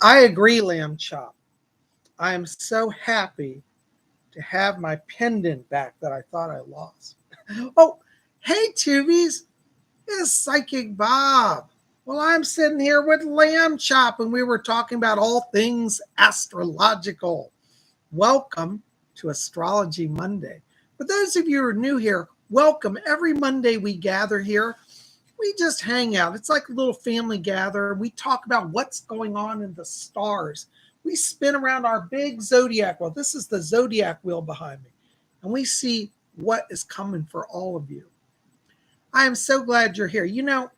I agree, Lamb Chop. I am so happy to have my pendant back that I thought I lost. Oh, hey, Tubies. It's Psychic Bob. Well, I'm sitting here with Lamb Chop, and we were talking about all things astrological. Welcome to Astrology Monday. For those of you who are new here, welcome. Every Monday we gather here. We just hang out. It's like a little family gather. We talk about what's going on in the stars. We spin around our big zodiac wheel. This is the zodiac wheel behind me. And we see what is coming for all of you. I am so glad you're here. You know,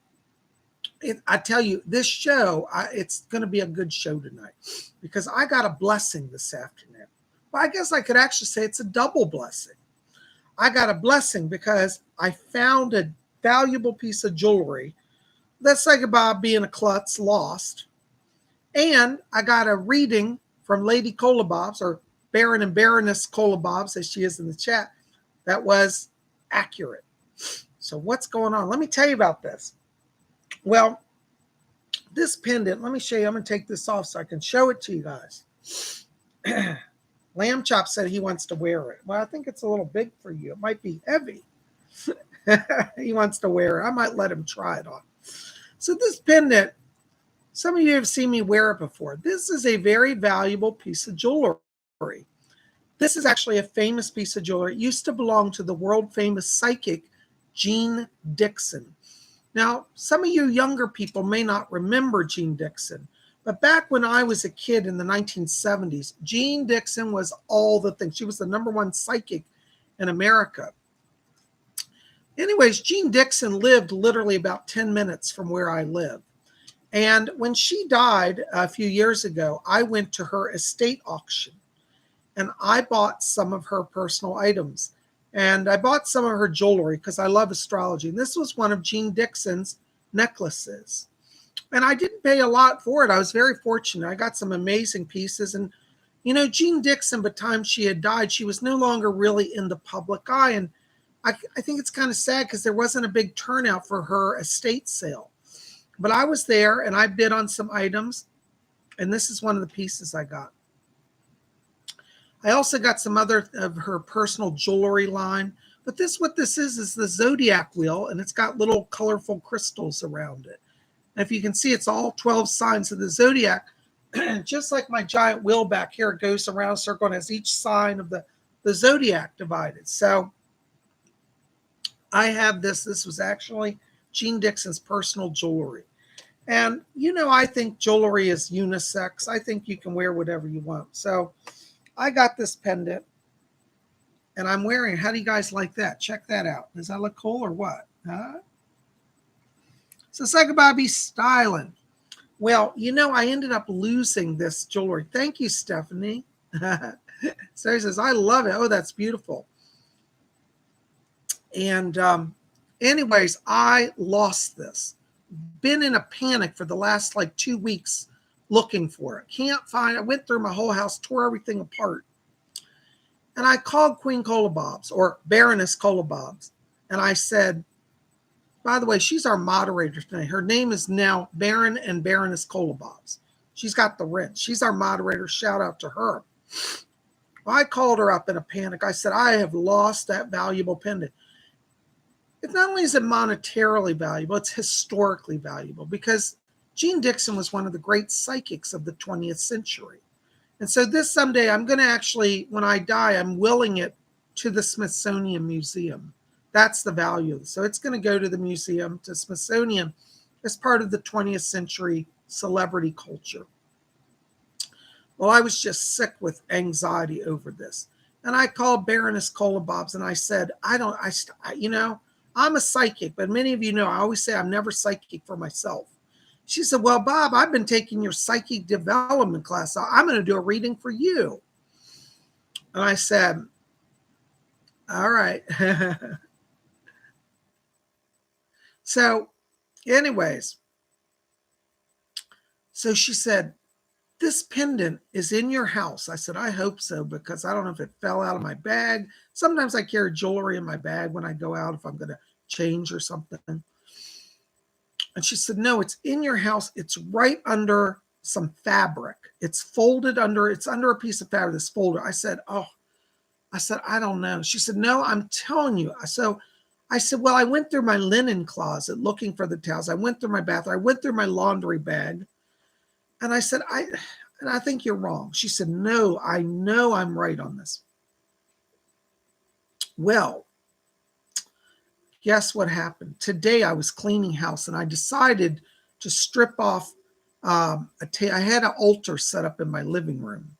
I tell you, this show, it's going to be a good show tonight because I got a blessing this afternoon. Well, I guess I could actually say it's a double blessing. I got a blessing because I found a valuable piece of jewelry that's like about being a klutz lost. And I got a reading from Lady Kolobobs, or Baron and Baroness Kolobobs, as she is in the chat, that was accurate. So what's going on? Let me tell you about this. Well, this pendant, let me show you. I'm going to take this off so I can show it to you guys. Lamb Chop said he wants to wear it. Well, I think it's a little big for you. It might be heavy. He wants to wear it. I might let him try it on. So this pendant, some of you have seen me wear it before. This is a very valuable piece of jewelry. This is actually a famous piece of jewelry. It used to belong to the world famous psychic Jean Dixon. Now, some of you younger people may not remember Jean Dixon, but back when I was a kid in the 1970s, Jean Dixon was all the things. She was the #1 psychic in America. Anyways, Jean Dixon lived literally about 10 minutes from where I live. And when she died a few years ago, I went to her estate auction and I bought some of her personal items. And I bought some of her jewelry because I love astrology. And this was one of Jean Dixon's necklaces. And I didn't pay a lot for it. I was very fortunate. I got some amazing pieces. And, you know, Jean Dixon, by the time she had died, she was no longer really in the public eye. And I think it's kind of sad because there wasn't a big turnout for her estate sale. But I was there and I bid on some items. And this is one of the pieces I got. I also got some other of her personal jewelry line. But what this is the zodiac wheel. And it's got little colorful crystals around it. And if you can see, it's all 12 signs of the zodiac. Just like my giant wheel back here, it goes around a circle and has each sign of the zodiac divided. So I have this. This was actually Jean Dixon's personal jewelry. And, you know, I think jewelry is unisex. I think you can wear whatever you want. So I got this pendant and I'm wearing it. How do you guys like that? Check that out. Does that look cool or what? Huh? So Psychic Bobby styling. Well, you know, I ended up losing this jewelry. Thank you, Stephanie. So he says, I love it. Oh, that's beautiful. And anyways, I lost this. Been in a panic for the last like 2 weeks looking for it. Can't find it. I went through my whole house, tore everything apart. And I called Queen Kolobobs, or Baroness Kolobobs. And I said, by the way, she's our moderator tonight. Her name is now Baron and Baroness Kolobobs. She's got the wrench. She's our moderator. Shout out to her. Well, I called her up in a panic. I said, I have lost that valuable pendant. It not only is it monetarily valuable, it's historically valuable because Jean Dixon was one of the great psychics of the 20th century. And so this someday, I'm going to actually, when I die, I'm willing it to the Smithsonian Museum. That's the value. So it's going to go to the museum, to Smithsonian, as part of the 20th century celebrity culture. Well, I was just sick with anxiety over this. And I called Baroness Kolobobs and I said, you know, I'm a psychic, but many of you know, I always say I'm never psychic for myself. She said, well, Bob, I've been taking your psychic development class. So I'm going to do a reading for you. And I said, all right. So anyways, so she said, this pendant is in your house. I said, I hope so, because I don't know if it fell out of my bag. Sometimes I carry jewelry in my bag when I go out if I'm going to change or something. And she said, no, it's in your house. It's right under some fabric. It's folded under, it's under a piece of fabric, this folder. I said, oh, I said, I don't know. She said, no, I'm telling you. So I said, well, I went through my linen closet looking for the towels. I went through my bathroom. I went through my laundry bag. And I said, I think you're wrong. She said, no, I know I'm right on this. Well, guess what happened? Today I was cleaning house and I decided to strip off I had an altar set up in my living room.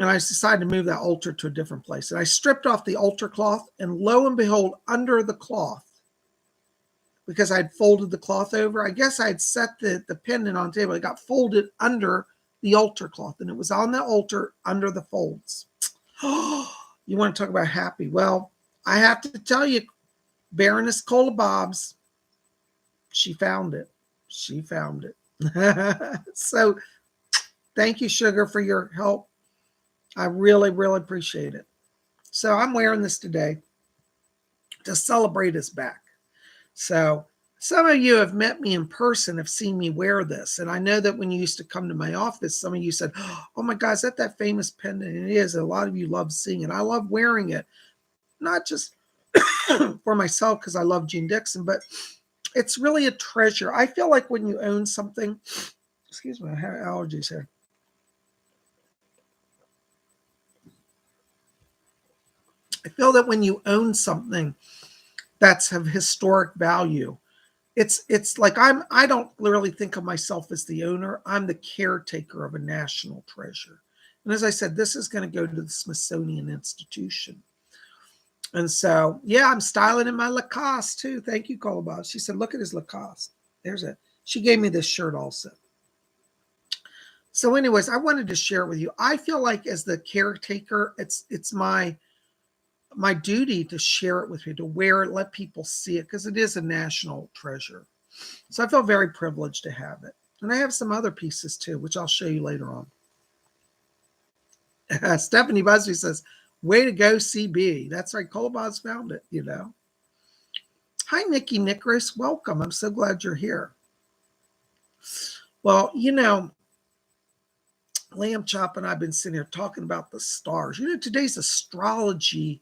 And I decided to move that altar to a different place. And I stripped off the altar cloth, and lo and behold, under the cloth, because I had folded the cloth over, I guess I had set the pendant on the table. It got folded under the altar cloth, and it was on the altar under the folds. You want to talk about happy? Well, I have to tell you, Baroness Cola Bobs, she found it. She found it. So thank you, Sugar, for your help. I really, really appreciate it. So I'm wearing this today to celebrate us back. So some of you have met me in person, have seen me wear this. And I know that when you used to come to my office, some of you said, oh my God, is that famous pendant? And it is. And a lot of you love seeing it. I love wearing it, not just for myself because I love Jean Dixon, but it's really a treasure. I feel like when you own something, excuse me, I have allergies here. I feel that when you own something that's of historic value, it's like I don't really think of myself as the owner. I'm the caretaker of a national treasure. And as I said, this is going to go to the Smithsonian Institution. And so, yeah, I'm styling in my Lacoste too. Thank you, Colabas. She said, look at his Lacoste. There's it. She gave me this shirt also. So anyways, I wanted to share it with you. I feel like as the caretaker, it's my duty to share it with you, to wear it, let people see it, because it is a national treasure. So I feel very privileged to have it. And I have some other pieces too, which I'll show you later on. Stephanie Busby says, way to go, CB. That's right. Colabas found it, you know. Hi, Nikki Nicholas. Welcome. I'm so glad you're here. Well, you know, Lamb Chop and I've been sitting here talking about the stars. You know, today's Astrology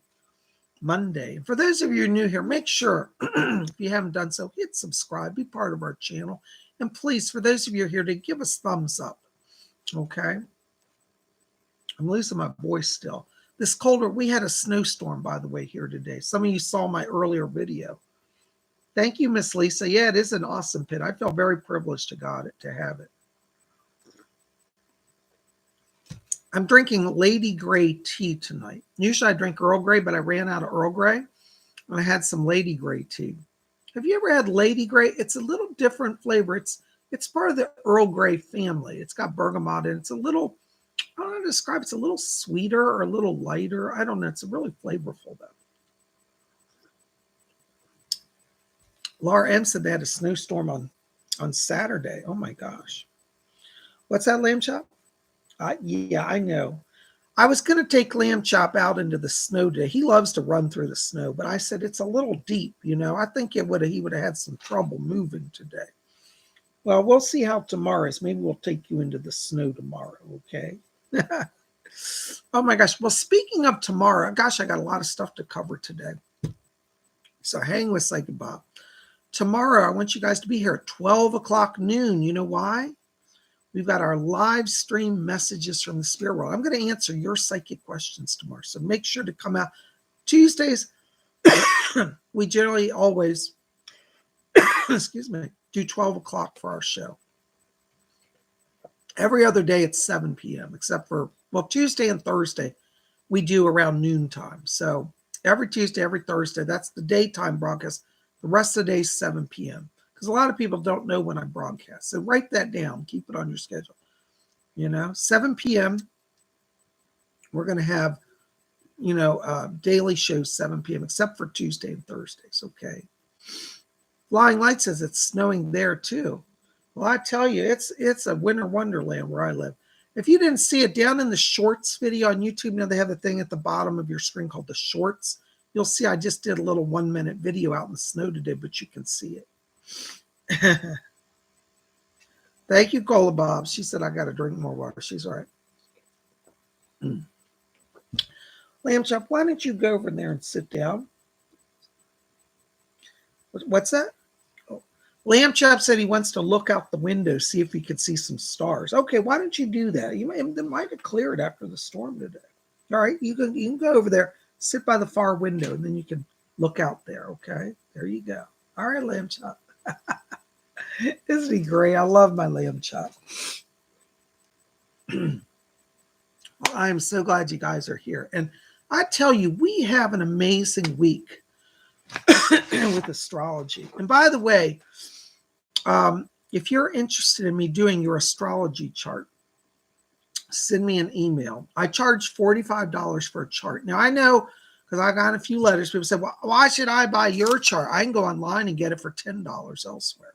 Monday. For those of you new here, make sure, if you haven't done so, hit subscribe, be part of our channel. And please, for those of you here, to give us thumbs up. Okay? I'm losing my voice still. This colder, we had a snowstorm, by the way, here today. Some of you saw my earlier video. Thank you, Miss Lisa. Yeah, it is an awesome pin. I feel very privileged to have it. I'm drinking Lady Grey tea tonight. Usually I drink Earl Grey, but I ran out of Earl Grey, and I had some Lady Grey tea. Have you ever had Lady Grey? It's a little different flavor. It's part of the Earl Grey family. It's got bergamot in it. It's a little, I don't know how to describe it. It's a little sweeter or a little lighter. I don't know. It's really flavorful, though. Laura M said they had a snowstorm on Saturday. Oh, my gosh. What's that, Lamb Chop? Yeah, I know. I was going to take Lamb Chop out into the snow today. He loves to run through the snow, but I said it's a little deep, you know. I think he would have had some trouble moving today. Well, we'll see how tomorrow is. Maybe we'll take you into the snow tomorrow, okay? Oh, my gosh. Well, speaking of tomorrow, gosh, I got a lot of stuff to cover today. So hang with Psychic Bob. Tomorrow, I want you guys to be here at 12 o'clock noon. You know why? We've got our live stream messages from the spirit world. I'm going to answer your psychic questions tomorrow. So make sure to come out. Tuesdays, we generally always, excuse me, do 12 o'clock for our show. Every other day it's 7 p.m. except for, well, Tuesday and Thursday, we do around noontime. So every Tuesday, every Thursday, that's the daytime broadcast. The rest of the day is 7 p.m. Because a lot of people don't know when I broadcast. So write that down. Keep it on your schedule. You know, 7 p.m. We're going to have, you know, daily shows 7 p.m. except for Tuesday and Thursdays. Okay. Flying Light says it's snowing there too. Well, I tell you, it's a winter wonderland where I live. If you didn't see it, down in the shorts video on YouTube, now they have a thing at the bottom of your screen called the shorts. You'll see I just did a little 1-minute video out in the snow today, but you can see it. Thank you, Cola Bob. She said I got to drink more water. She's right. Lamb Chop, why don't you go over there and sit down? What's that? Oh. Lamb Chop said he wants to look out the window, see if he could see some stars. Okay, why don't you do that? They might have cleared after the storm today. All right, you can go over there, sit by the far window, and then you can look out there. Okay, there you go. All right, Lamb Chop. Isn't he great? I love my Lamb Chop. Well, I am so glad you guys are here. And I tell you, we have an amazing week with astrology. And by the way, if you're interested in me doing your astrology chart, send me an email. I charge $45 for a chart. Now, I know because I got a few letters. People said, well, why should I buy your chart? I can go online and get it for $10 elsewhere.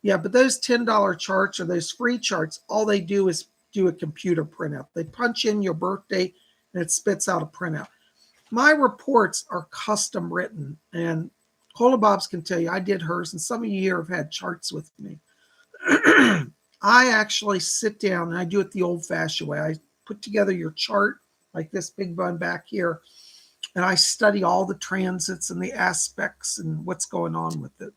Yeah, but those $10 charts or those free charts, all they do is do a computer printout. They punch in your birthday and it spits out a printout. My reports are custom written, and Cola Bobs can tell you I did hers, and some of you here have had charts with me. I actually sit down and I do it the old-fashioned way. I put together your chart like this big bun back here, and I study all the transits and the aspects and what's going on with it.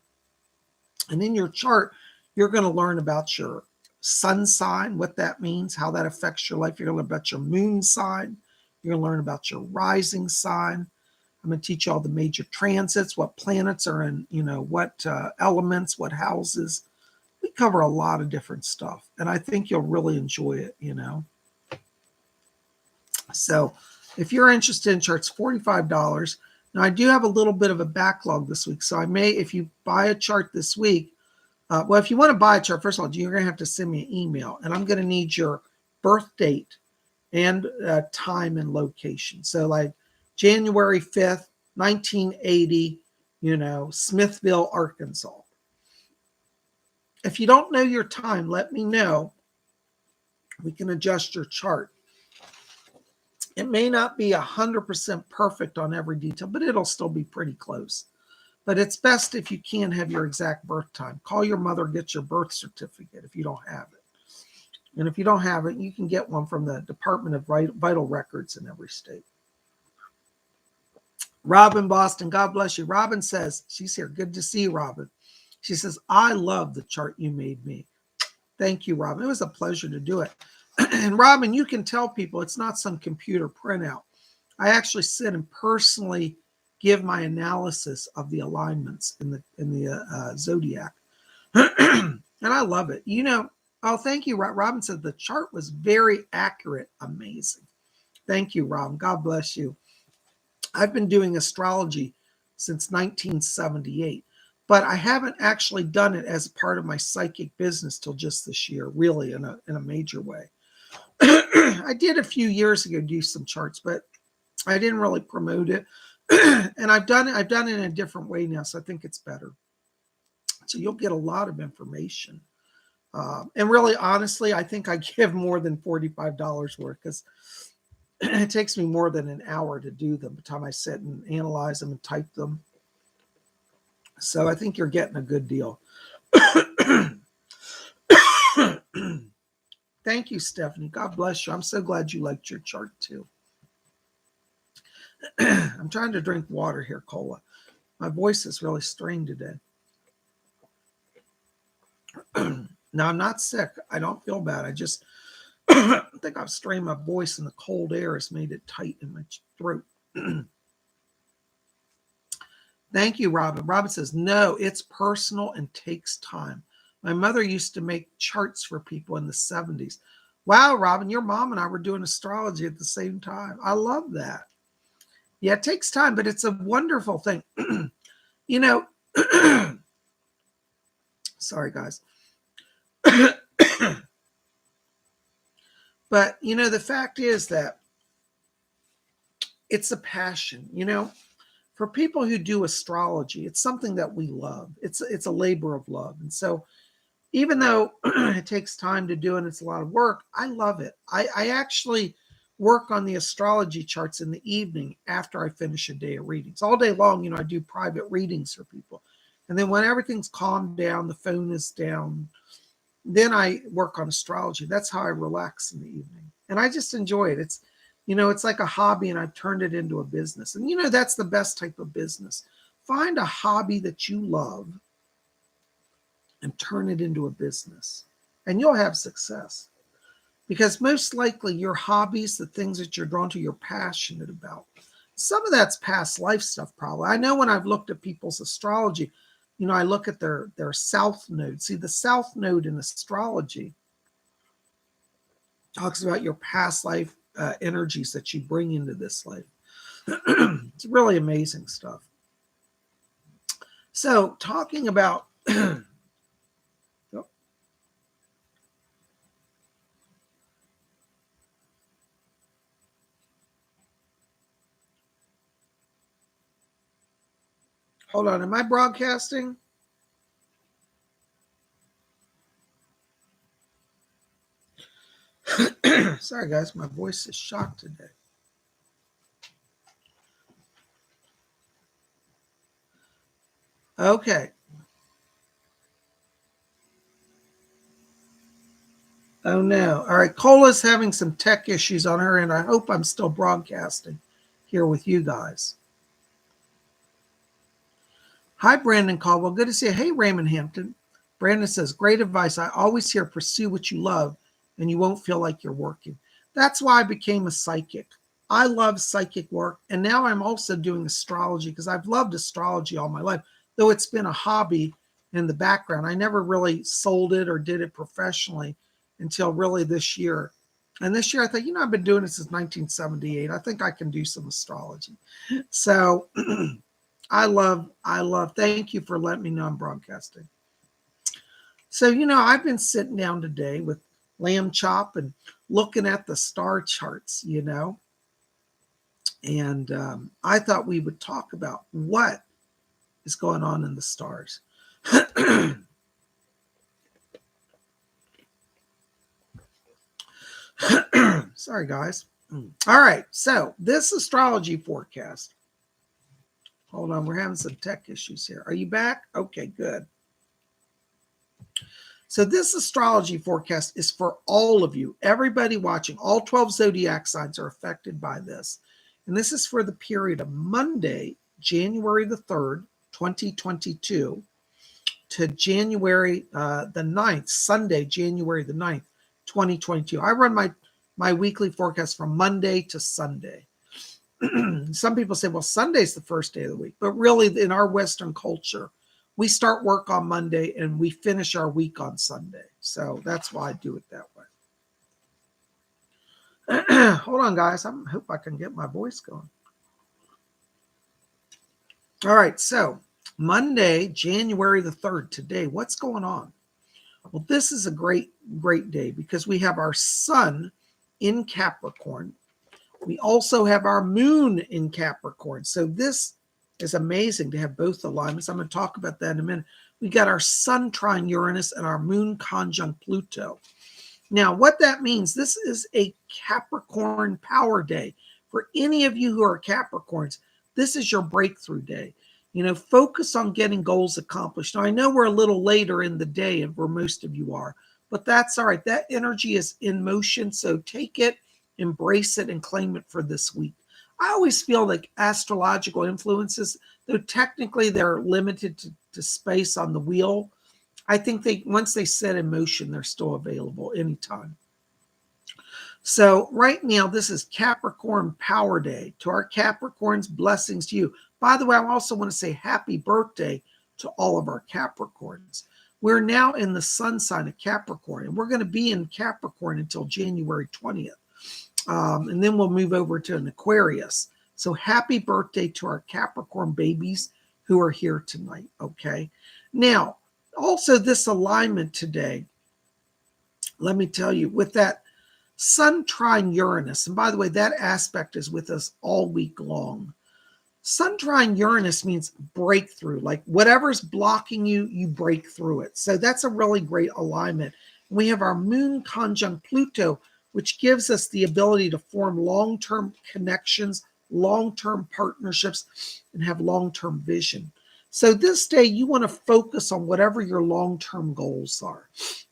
And in your chart, you're going to learn about your sun sign, what that means, how that affects your life. You're going to learn about your moon sign. You're going to learn about your rising sign. I'm going to teach you all the major transits, what planets are in, what elements, what houses. We cover a lot of different stuff, and I think you'll really enjoy it, So if you're interested in charts, $45. Now, I do have a little bit of a backlog this week, so I may, if you buy a chart this week, if you want to buy a chart, first of all, you're going to have to send me an email, and I'm going to need your birth date and time and location. So like January 5th, 1980, Smithville, Arkansas. If you don't know your time, let me know. We can adjust your chart. It may not be 100% perfect on every detail, but it'll still be pretty close. But it's best if you can have your exact birth time. Call your mother, get your birth certificate if you don't have it. And if you don't have it, you can get one from the Department of Vital Records in every state. Robin Boston, God bless you. Robin says, she's here. Good to see you, Robin. She says, I love the chart you made me. Thank you, Robin. It was a pleasure to do it. And Robin, you can tell people it's not some computer printout. I actually sit and personally give my analysis of the alignments in the zodiac. And I love it. Oh, thank you. Robin said the chart was very accurate. Amazing. Thank you, Robin. God bless you. I've been doing astrology since 1978, but I haven't actually done it as part of my psychic business till just this year, really in a major way. I did a few years ago do some charts, but I didn't really promote it. And I've done it in a different way now, so I think it's better. So you'll get a lot of information. And really, honestly, I think I give more than $45 worth because it takes me more than an hour to do them by the time I sit and analyze them and type them. So I think you're getting a good deal. Thank you, Stephanie. God bless you. I'm so glad you liked your chart too. I'm trying to drink water here, Cola. My voice is really strained today. Now, I'm not sick. I don't feel bad. I just think I've strained my voice, and the cold air has made it tight in my throat. Thank you, Robin. Robin says, no, it's personal and takes time. My mother used to make charts for people in the 70s. Wow, Robin, your mom and I were doing astrology at the same time. I love that. Yeah, it takes time, but it's a wonderful thing. Sorry, guys. But, the fact is that it's a passion, for people who do astrology. It's something that we love. It's a labor of love. And so even though it takes time to do and it's a lot of work, I love it. I actually work on the astrology charts in the evening after I finish a day of readings. All day long, I do private readings for people. And then when everything's calmed down, the phone is down, Then I work on astrology. That's how I relax in the evening. And I just enjoy it. It's like a hobby, and I've turned it into a business. And that's the best type of business. Find a hobby that you love and turn it into a business, and you'll have success. Because most likely your hobbies, the things that you're drawn to, you're passionate about. Some of that's past life stuff, probably. I know when I've looked at people's astrology, I look at their south node. See, the south node in astrology talks about your past life energies that you bring into this life. It's really amazing stuff. So, talking about hold on, am I broadcasting? Sorry, guys, my voice is shot today. Okay. Oh no. All right. Cola's having some tech issues on her end. I hope I'm still broadcasting here with you guys. Hi, Brandon Caldwell. Good to see you. Hey, Raymond Hampton. Brandon says, great advice. I always hear pursue what you love and you won't feel like you're working. That's why I became a psychic. I love psychic work. And now I'm also doing astrology because I've loved astrology all my life, though it's been a hobby in the background. I never really sold it or did it professionally until really this year. And this year I thought, I've been doing it since 1978. I think I can do some astrology. So I love, thank you for letting me know I'm broadcasting. So, I've been sitting down today with lamb chop and looking at the star charts, and I thought we would talk about what is going on in the stars. Sorry, guys. All right. So this astrology forecast. Hold on. We're having some tech issues here. Are you back? Okay, good. So this astrology forecast is for all of you. Everybody watching, all 12 zodiac signs are affected by this. And this is for the period of Monday, January the 3rd, 2022, to January the 9th, Sunday, January the 9th, 2022. I run my weekly forecast from Monday to Sunday. Some people say, well, Sunday's the first day of the week. But really, in our Western culture, we start work on Monday and we finish our week on Sunday. So that's why I do it that way. Hold on, guys. I hope I can get my voice going. All right. So Monday, January the 3rd, today, what's going on? Well, this is a great, great day because we have our sun in Capricorn. We also have our moon in Capricorn. So this is amazing to have both alignments. I'm going to talk about that in a minute. We got our sun trine Uranus and our moon conjunct Pluto. Now, what that means, this is a Capricorn power day. For any of you who are Capricorns, this is your breakthrough day. Focus on getting goals accomplished. Now, I know we're a little later in the day and where most of you are, but that's all right. That energy is in motion. So take it, embrace it, and claim it for this week. I always feel like astrological influences, though technically they're limited to space on the wheel, I think once they set in motion, they're still available anytime. So right now, this is Capricorn Power Day. To our Capricorns, blessings to you. By the way, I also want to say happy birthday to all of our Capricorns. We're now in the sun sign of Capricorn, and we're going to be in Capricorn until January 20th. And then we'll move over to an Aquarius. So happy birthday to our Capricorn babies who are here tonight, okay? Now, also this alignment today, let me tell you, with that Sun trine Uranus, and by the way, that aspect is with us all week long. Sun trine Uranus means breakthrough, like whatever's blocking you, you break through it. So that's a really great alignment. We have our moon conjunct Pluto, which gives us the ability to form long-term connections, long-term partnerships, and have long-term vision. So this day, you want to focus on whatever your long-term goals are.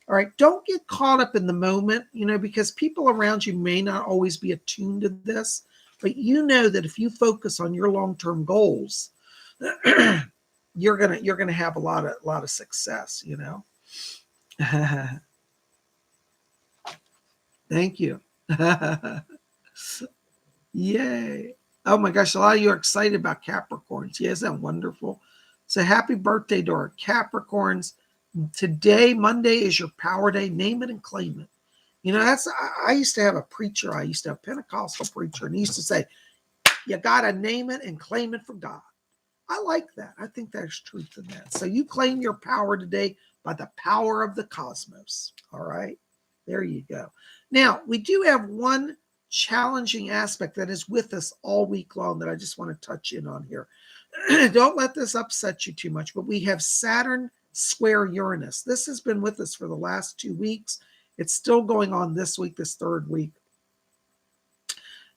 All right. Don't get caught up in the moment, because people around you may not always be attuned to this, but you know that if you focus on your long-term goals, you're gonna have a lot of success, Thank you. Yay. Oh my gosh, a lot of you are excited about Capricorns. Yeah, isn't that wonderful? So happy birthday to our Capricorns. Today, Monday, is your power day. Name it and claim it. I used to have a preacher. I used to have a Pentecostal preacher, and he used to say, you got to name it and claim it for God. I like that. I think there's truth in that. So you claim your power today by the power of the cosmos. All right. There you go. Now, we do have one challenging aspect that is with us all week long that I just want to touch in on here. Don't let this upset you too much, but we have Saturn square Uranus. This has been with us for the last 2 weeks. It's still going on this week, this third week.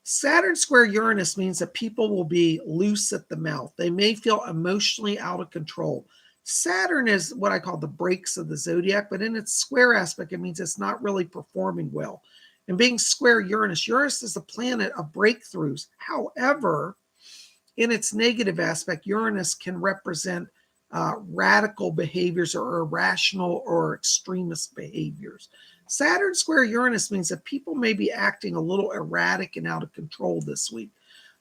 Saturn square Uranus means that people will be loose at the mouth. They may feel emotionally out of control. Saturn is what I call the brakes of the zodiac, but in its square aspect, it means it's not really performing well. And being square Uranus is a planet of breakthroughs. However, in its negative aspect, Uranus can represent radical behaviors or irrational or extremist behaviors. Saturn square Uranus means that people may be acting a little erratic and out of control this week.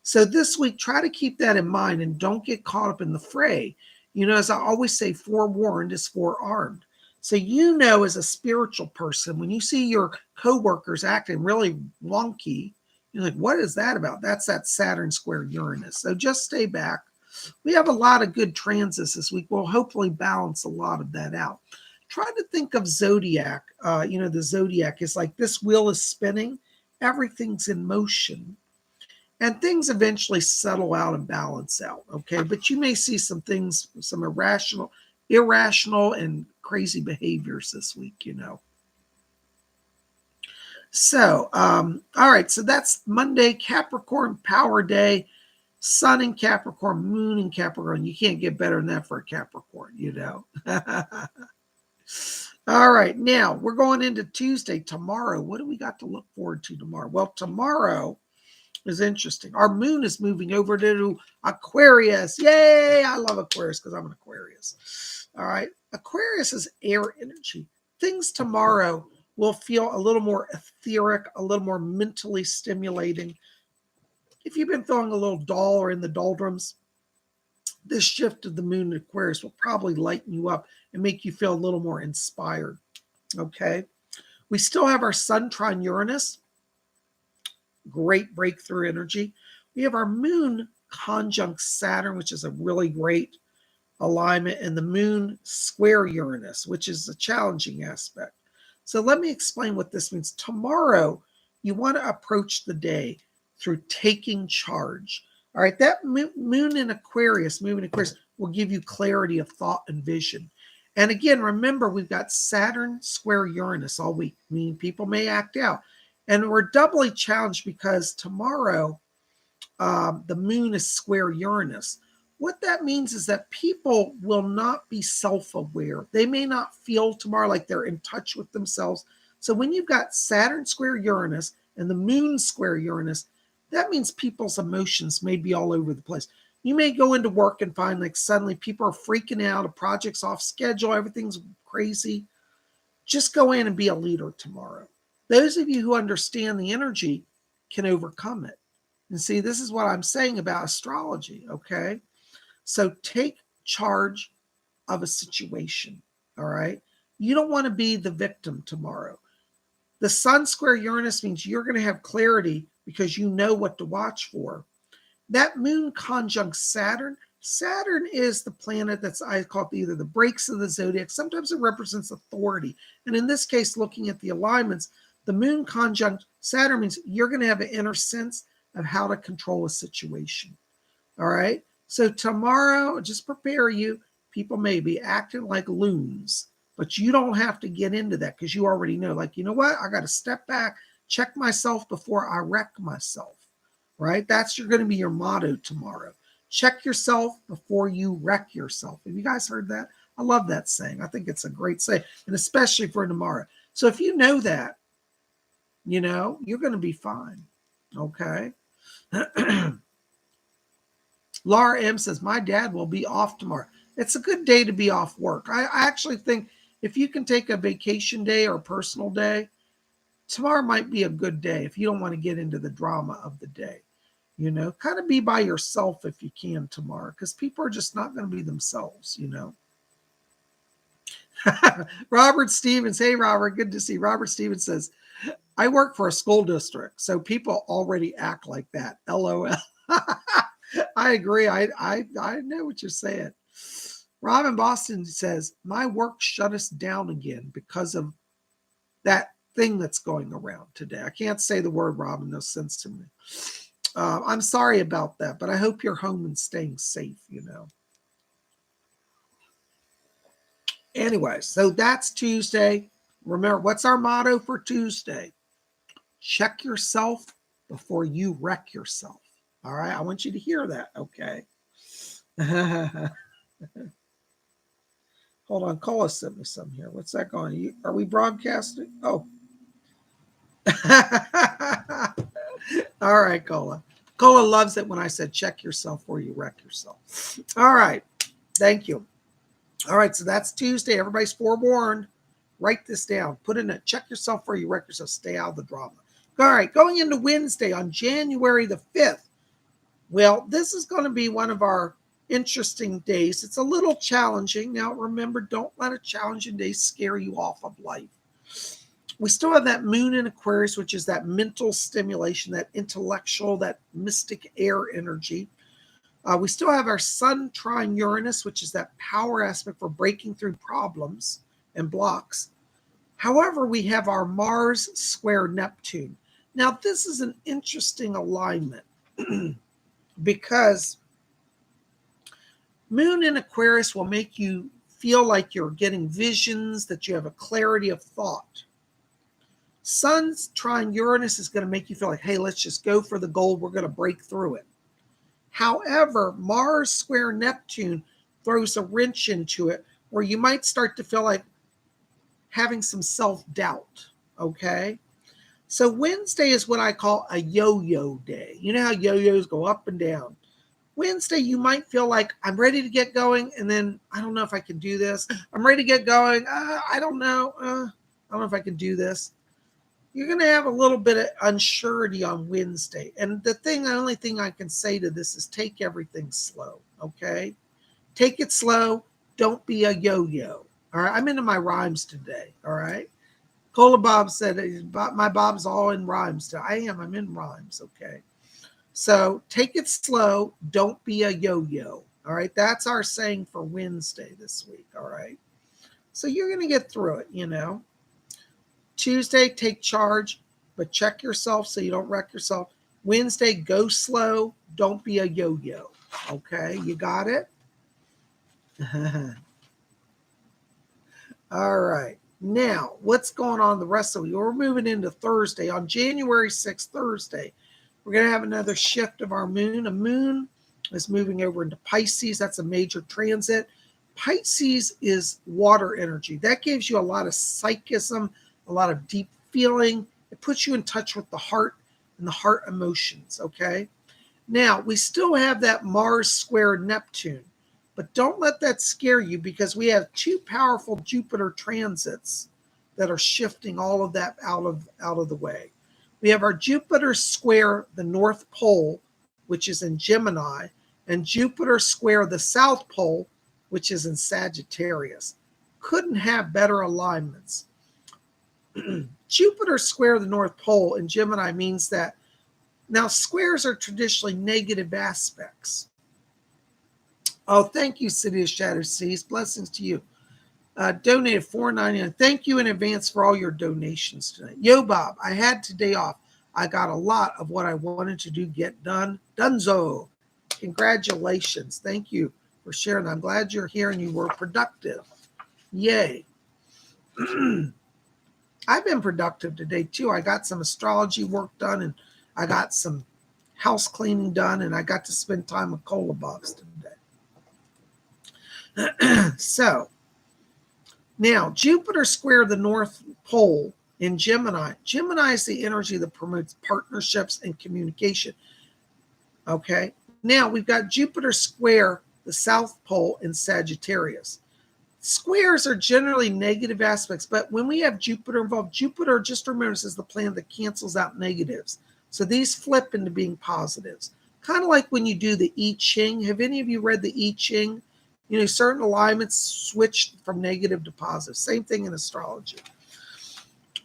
So this week, try to keep that in mind and don't get caught up in the fray. As I always say, forewarned is forearmed. So as a spiritual person, when you see your coworkers acting really wonky, you're like, what is that about? That's that Saturn square Uranus. So just stay back. We have a lot of good transits this week. We'll hopefully balance a lot of that out. Try to think of zodiac. The zodiac is like this wheel is spinning. Everything's in motion. And things eventually settle out and balance out, okay? But you may see some things, some irrational and crazy behaviors this week, So, all right, so that's Monday, Capricorn Power Day, Sun in Capricorn, Moon in Capricorn. You can't get better than that for a Capricorn, All right, now we're going into Tuesday. Tomorrow, what do we got to look forward to tomorrow? Well, tomorrow is interesting. Our moon is moving over to Aquarius. Yay! I love Aquarius because I'm an Aquarius. All right, Aquarius is air energy. Things tomorrow will feel a little more etheric, a little more mentally stimulating. If you've been feeling a little dull or in the doldrums, this shift of the moon in Aquarius will probably lighten you up and make you feel a little more inspired. Okay. We still have our Sun trine Uranus. Great breakthrough energy. We have our moon conjunct Saturn, which is a really great alignment, and the moon square Uranus, which is a challenging aspect. So let me explain what this means. Tomorrow, you want to approach the day through taking charge. All right, that moon in Aquarius will give you clarity of thought and vision. And again, remember, we've got Saturn square Uranus all week, meaning people may act out. And we're doubly challenged because tomorrow, the moon is square Uranus. What that means is that people will not be self-aware. They may not feel tomorrow like they're in touch with themselves. So when you've got Saturn square Uranus and the moon square Uranus, that means people's emotions may be all over the place. You may go into work and find like suddenly people are freaking out, a project's off schedule, everything's crazy. Just go in and be a leader tomorrow. Those of you who understand the energy can overcome it. And see, this is what I'm saying about astrology, okay? So take charge of a situation, all right? You don't want to be the victim tomorrow. The Sun square Uranus means you're going to have clarity because you know what to watch for. That moon conjunct Saturn is the planet that's, I call it either the brakes of the zodiac. Sometimes it represents authority. And in this case, looking at the alignments, the moon conjunct Saturn means you're going to have an inner sense of how to control a situation. All right. So tomorrow, just prepare you. People may be acting like loons, but you don't have to get into that because you already know, like, you know what? I got to step back, check myself before I wreck myself. Right? That's going to be your motto tomorrow. Check yourself before you wreck yourself. Have you guys heard that? I love that saying. I think it's a great saying, and especially for tomorrow. So if you know that, you're going to be fine. Okay. Laura M says, my dad will be off tomorrow. It's a good day to be off work. I actually think if you can take a vacation day or a personal day, tomorrow might be a good day if you don't want to get into the drama of the day. Kind of be by yourself if you can tomorrow, because people are just not going to be themselves. Robert Stevens. Hey, Robert. Good to see you. Robert Stevens says, I work for a school district, so people already act like that. LOL. I agree. I know what you're saying. Robin Boston says, my work shut us down again because of that thing that's going around today. I can't say the word, Robin. No sense to me. I'm sorry about that, but I hope you're home and staying safe, Anyway, so that's Tuesday. Remember, what's our motto for Tuesday? Check yourself before you wreck yourself. All right, I want you to hear that, okay? Hold on, Cola sent me some here. What's that going? Are we broadcasting? Oh. All right, Cola. Cola loves it when I said check yourself before you wreck yourself. All right, thank you. All right, so that's Tuesday. Everybody's forewarned. Write this down. Put in a check yourself before you wreck yourself. Stay out of the drama. All right, going into Wednesday on January the 5th. Well, this is going to be one of our interesting days. It's a little challenging. Now, remember, don't let a challenging day scare you off of life. We still have that moon in Aquarius, which is that mental stimulation, that intellectual, that mystic air energy. We still have our sun trine Uranus, which is that power aspect for breaking through problems and blocks. However, we have our Mars square Neptune. Now, this is an interesting alignment because moon in Aquarius will make you feel like you're getting visions, that you have a clarity of thought. Sun's trine Uranus is going to make you feel like, hey, let's just go for the gold. We're going to break through it. However, Mars square Neptune throws a wrench into it where you might start to feel like having some self-doubt, okay? So Wednesday is what I call a yo-yo day. You know how yo-yos go up and down. Wednesday, you might feel like I'm ready to get going, and then I don't know if I can do this. I'm ready to get going. I don't know. I don't know if I can do this. You're going to have a little bit of unsurety on Wednesday. And the only thing I can say to this is take everything slow, okay? Take it slow. Don't be a yo-yo. All right, I'm into my rhymes today, all right? Cola Bob said, my Bob's all in rhymes today. I'm in rhymes, okay? So take it slow. Don't be a yo-yo, all right? That's our saying for Wednesday this week, all right? So you're going to get through it, Tuesday, take charge, but check yourself so you don't wreck yourself. Wednesday, go slow. Don't be a yo-yo, okay? You got it? All right. Now, what's going on the rest of the week? We're moving into Thursday. On January 6th, Thursday, we're going to have another shift of our moon. A moon is moving over into Pisces. That's a major transit. Pisces is water energy. That gives you a lot of psychism, a lot of deep feeling. It puts you in touch with the heart and the heart emotions, okay? Now, we still have that Mars square Neptune. But don't let that scare you because we have two powerful Jupiter transits that are shifting all of that out of the way. We have our Jupiter square the North Pole, which is in Gemini, and Jupiter square the South Pole, which is in Sagittarius. Couldn't have better alignments. Jupiter square the North Pole in Gemini means that now squares are traditionally negative aspects. Oh, thank you, City of Shattered Seas. Blessings to you. Donated $4.99. Thank you in advance for all your donations tonight. Yo, Bob, I had today off. I got a lot of what I wanted to do get done. Dunzo. Congratulations. Thank you for sharing. I'm glad you're here and you were productive. Yay. I've been productive today, too. I got some astrology work done and I got some house cleaning done and I got to spend time with Cola Bobs today. So, Now, Jupiter square the North Pole in Gemini. Gemini is the energy that promotes partnerships and communication. Okay. Now we've got Jupiter square the South Pole in Sagittarius. Squares are generally negative aspects, but when we have Jupiter involved, Jupiter, just remember, is the planet that cancels out negatives. So these flip into being positives. Kind of like when you do the I Ching. Have any of you read the I Ching? You know, certain alignments switch from negative to positive. Same thing in astrology.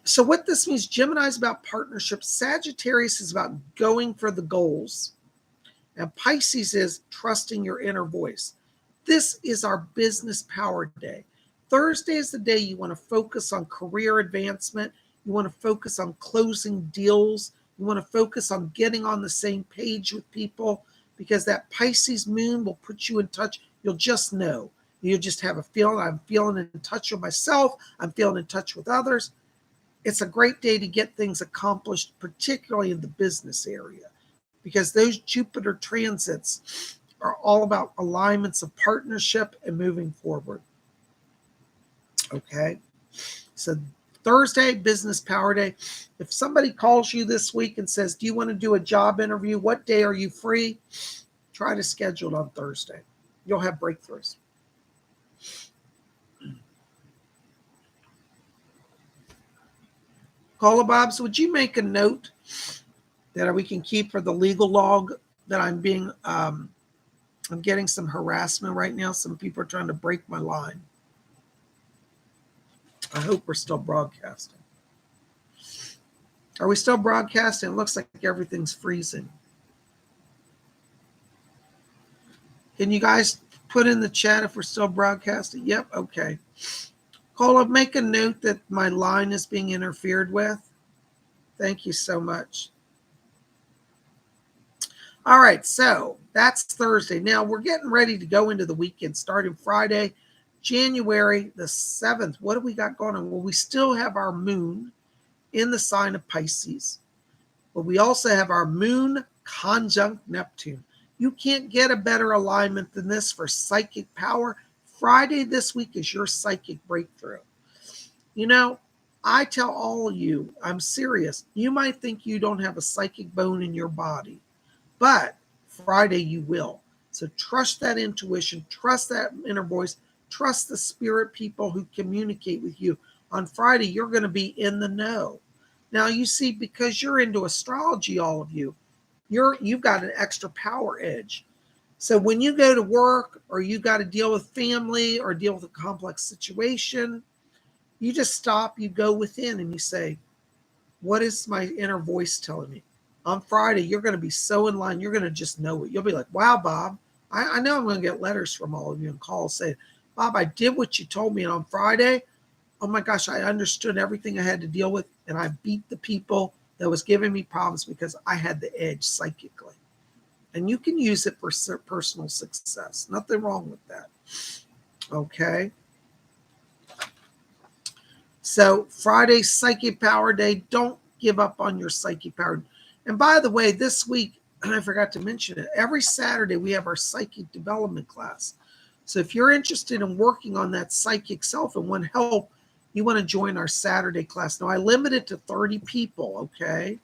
So what this means, Gemini is about partnerships. Sagittarius is about going for the goals. And Pisces is trusting your inner voice. This is our business power day. Thursday is the day you want to focus on career advancement. You want to focus on closing deals. You want to focus on getting on the same page with people, because that Pisces moon will put you in touch. You'll just know. You'll just have a feeling. I'm feeling in touch with myself. I'm feeling in touch with others. It's a great day to get things accomplished, particularly in the business area, because those Jupiter transits are all about alignments of partnership and moving forward. Okay, so Thursday, business power day. If somebody calls you this week and says, do you want to do a job interview? What day are you free? Try to schedule it on Thursday. You'll have breakthroughs. Caller Bobs, would you make a note that we can keep for the legal log that I'm getting some harassment right now. Some people are trying to break my line. I hope we're still broadcasting. Are we still broadcasting? It looks like everything's freezing. Can you guys put in the chat if we're still broadcasting? Yep, okay. Cola, make a note that my line is being interfered with. Thank you so much. All right, so that's Thursday. Now we're getting ready to go into the weekend, starting Friday, January the 7th. What do we got going on? Well, we still have our moon in the sign of Pisces, but we also have our moon conjunct Neptune. You can't get a better alignment than this for psychic power. Friday this week is your psychic breakthrough. You know, I tell all of you, I'm serious. You might think you don't have a psychic bone in your body, but Friday you will. So trust that intuition, trust that inner voice, trust the spirit people who communicate with you. On Friday, you're going to be in the know. Now, you see, because you're into astrology, all of you, you've got an extra power edge. So when you go to work or you got to deal with family or deal with a complex situation, you just stop, you go within and you say, what is my inner voice telling me? On Friday, you're going to be so in line, you're going to just know it. You'll be like, wow, Bob, I know I'm going to get letters from all of you and calls saying, Bob, I did what you told me. And on Friday, oh my gosh, I understood everything I had to deal with. And I beat the people that was giving me problems because I had the edge psychically. And you can use it for personal success. Nothing wrong with that. Okay. So Friday, Psychic Power Day. Don't give up on your psychic power. And by the way, this week, I forgot to mention it, every Saturday we have our psychic development class. So if you're interested in working on that psychic self and want help, you want to join our Saturday class. Now, I limit it to 30 people, okay?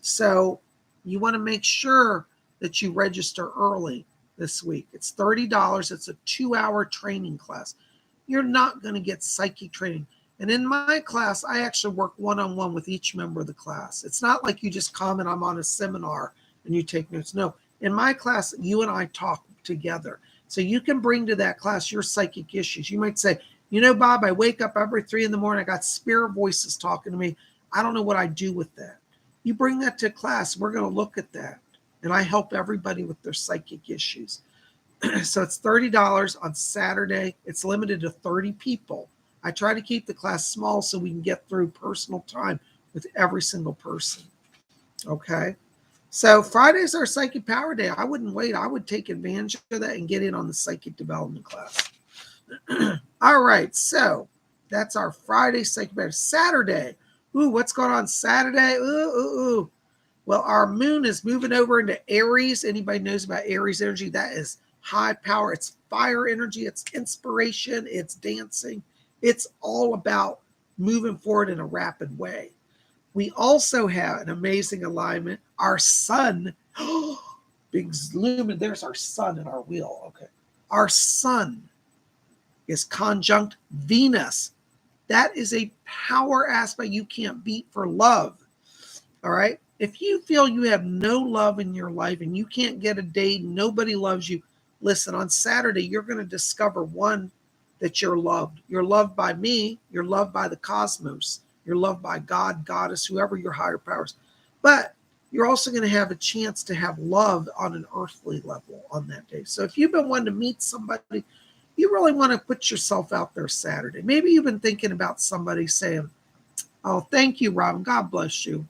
So you want to make sure that you register early this week. It's $30. It's a 2-hour training class. You're not going to get psychic training. And in my class, I actually work one-on-one with each member of the class. It's not like you just come and I'm on a seminar and you take notes. No, in my class, you and I talk together. So you can bring to that class your psychic issues. You might say, you know, Bob, I wake up every 3 a.m. I got spirit voices talking to me. I don't know what I do with that. You bring that to class. We're going to look at that. And I help everybody with their psychic issues. So it's $30 on Saturday. It's limited to 30 people. I try to keep the class small so we can get through personal time with every single person. Okay. So Friday's our Psychic Power Day. I wouldn't wait. I would take advantage of that and get in on the Psychic Development class. All right. So that's our Friday Psychic Power. Saturday. Ooh, what's going on Saturday? Ooh. Well, our moon is moving over into Aries. Anybody knows about Aries energy? That is high power. It's fire energy. It's inspiration. It's dancing. It's all about moving forward in a rapid way. We also have an amazing alignment. Our sun, big lumen, there's our sun in our wheel. Okay. Our sun is conjunct Venus. That is a power aspect you can't beat for love. All right. If you feel you have no love in your life and you can't get a date, nobody loves you, listen, on Saturday, you're going to discover one, that you're loved. You're loved by me. You're loved by the cosmos. You're loved by God, Goddess, whoever your higher powers. But you're also going to have a chance to have love on an earthly level on that day. So if you've been wanting to meet somebody, you really want to put yourself out there Saturday. Maybe you've been thinking about somebody saying, oh, thank you, Robin. God bless you.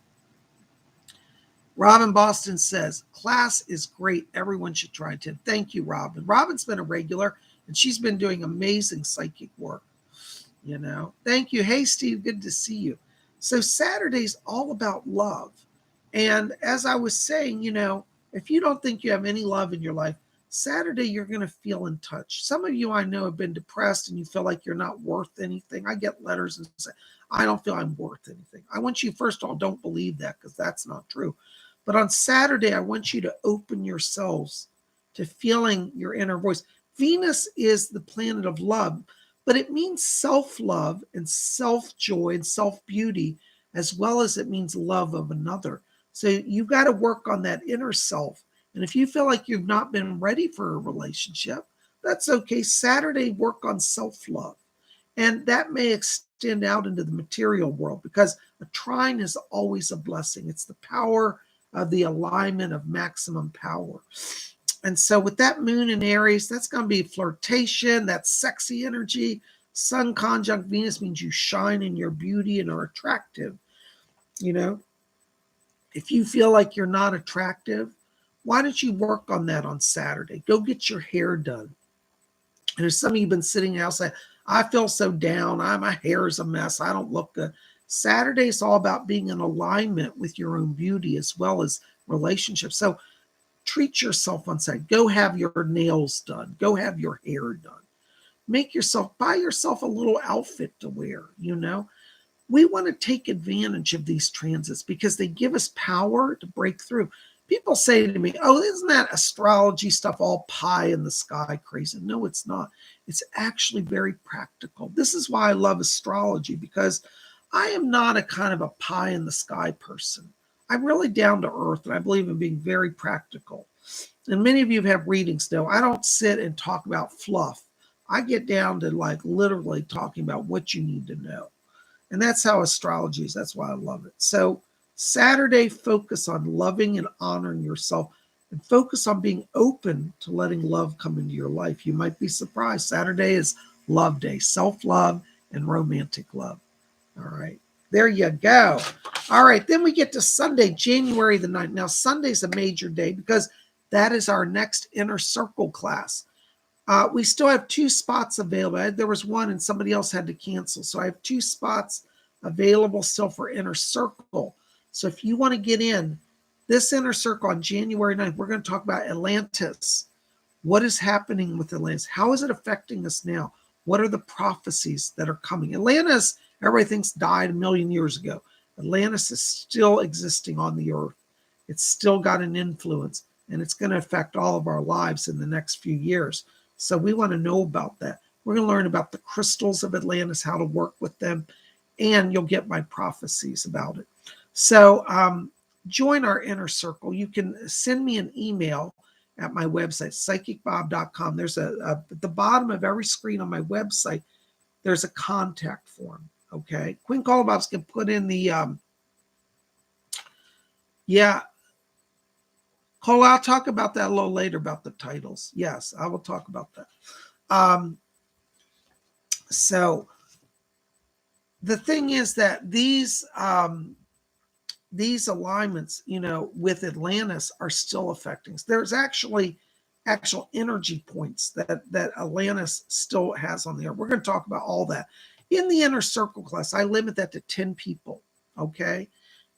Robin Boston says, class is great. Everyone should try it. Thank you, Robin. Robin's been a regular, and she's been doing amazing psychic work. Thank you. Hey, Steve, good to see you. So Saturday's all about love. And as I was saying, if you don't think you have any love in your life, Saturday, you're going to feel in touch. Some of you I know have been depressed and you feel like you're not worth anything. I get letters and say, I don't feel I'm worth anything. I want you, first of all, don't believe that, because that's not true. But on Saturday, I want you to open yourselves to feeling your inner voice. Venus is the planet of love, but it means self-love and self-joy and self-beauty, as well as it means love of another. So you've got to work on that inner self. And if you feel like you've not been ready for a relationship, that's okay. Saturday, work on self-love. And that may extend out into the material world, because a trine is always a blessing. It's the power of the alignment of maximum power. And so with that moon in Aries, that's going to be flirtation, that sexy energy. Sun conjunct Venus means you shine in your beauty and are attractive. If you feel like you're not attractive, why don't you work on that on Saturday? Go get your hair done. And there's some of you have been sitting out saying, I feel so down. My hair is a mess. I don't look good. Saturday is all about being in alignment with your own beauty as well as relationships. So treat yourself on Saturday. Go have your nails done. Go have your hair done. Buy yourself a little outfit to wear, We want to take advantage of these transits because they give us power to break through. People say to me, oh, isn't that astrology stuff all pie in the sky crazy? No, it's not. It's actually very practical. This is why I love astrology, because I am not a kind of a pie in the sky person. I'm really down to earth, and I believe in being very practical. And many of you have readings know I don't sit and talk about fluff. I get down to literally talking about what you need to know. And that's how astrology is. That's why I love it. So Saturday, focus on loving and honoring yourself, and focus on being open to letting love come into your life. You might be surprised. Saturday is love day, self-love and romantic love. All right. There you go. All right. Then we get to Sunday, January the 9th. Now, Sunday's a major day because that is our next Inner Circle class. We still have 2 spots available. There was one and somebody else had to cancel. So I have 2 spots available still for Inner Circle. So if you want to get in this Inner Circle on January 9th, we're going to talk about Atlantis. What is happening with Atlantis? How is it affecting us now? What are the prophecies that are coming? Atlantis, everybody thinks died a million years ago. Atlantis is still existing on the earth. It's still got an influence, and it's going to affect all of our lives in the next few years. So we want to know about that. We're going to learn about the crystals of Atlantis, how to work with them, and you'll get my prophecies about it. So join our Inner Circle. You can send me an email at my website, PsychicBob.com. There's at the bottom of every screen on my website, there's a contact form. Okay. Queen Colobobs can put in the, Cole, I'll talk about that a little later about the titles. Yes, I will talk about that. So the thing is that these alignments, with Atlantis are still affecting. There's actual energy points that Atlantis still has on the earth. We're going to talk about all that. In the Inner Circle class, I limit that to 10 people, okay?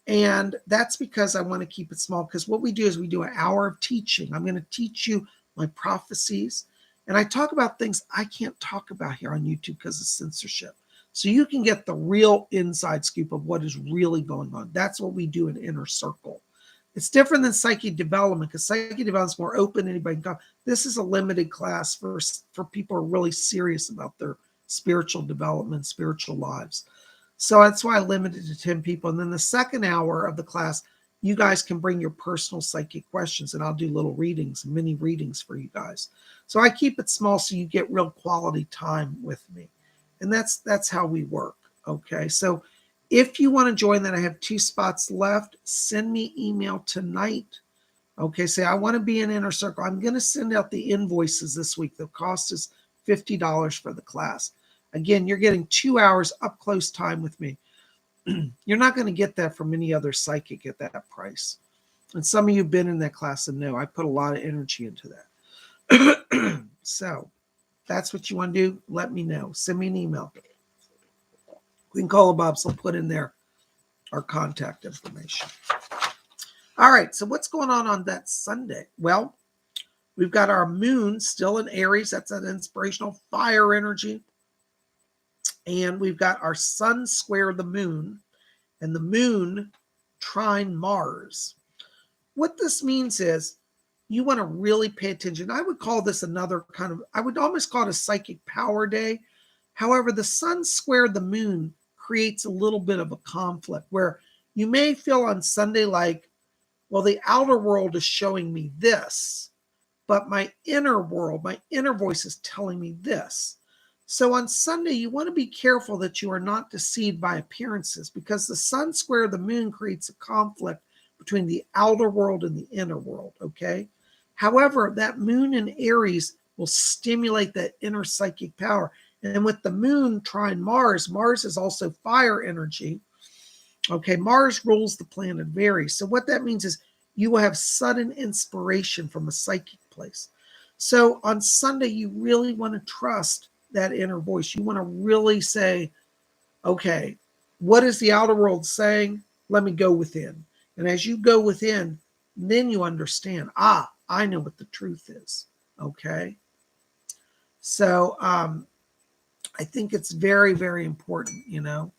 And that's because I want to keep it small, because what we do is we do an hour of teaching. I'm going to teach you my prophecies, and I talk about things I can't talk about here on YouTube because of censorship. So you can get the real inside scoop of what is really going on. That's what we do in Inner Circle. It's different than psychic development because psychic development is more open. Anybody can come. This is a limited class for people who are really serious about their spiritual development, spiritual lives. So that's why I limited it to 10 people. And then the second hour of the class, you guys can bring your personal psychic questions and I'll do little readings, mini readings for you guys. So I keep it small so you get real quality time with me. And that's how we work. Okay. So if you want to join that, I have 2 spots left. Send me email tonight. Okay. Say, I want to be in Inner Circle. I'm going to send out the invoices this week. The cost is $50 for the class. Again, you're getting 2 hours up close time with me. You're not going to get that from any other psychic at that price. And some of you have been in that class and know I put a lot of energy into that. So that's what you want to do. Let me know. Send me an email. Queen Cola Bobs will put in there our contact information. All right. So what's going on that Sunday? Well, we've got our moon still in Aries. That's an inspirational fire energy. And we've got our sun square the moon and the moon trine Mars. What this means is you want to really pay attention. I would call this another kind of, I would almost call it a psychic power day. However, the sun square the moon creates a little bit of a conflict where you may feel on Sunday like, well, the outer world is showing me this, but my inner world, my inner voice is telling me this. So on Sunday, you want to be careful that you are not deceived by appearances because the sun square the moon creates a conflict between the outer world and the inner world, okay? However, that moon in Aries will stimulate that inner psychic power. And with the moon trine Mars, Mars is also fire energy. Okay, Mars rules the planet of Aries. So what that means is you will have sudden inspiration from a psychic place. So on Sunday, you really want to trust that inner voice. You want to really say, okay, what is the outer world saying? Let me go within. And as you go within, then you understand, I know what the truth is. Okay. So I think it's very, very important, you know.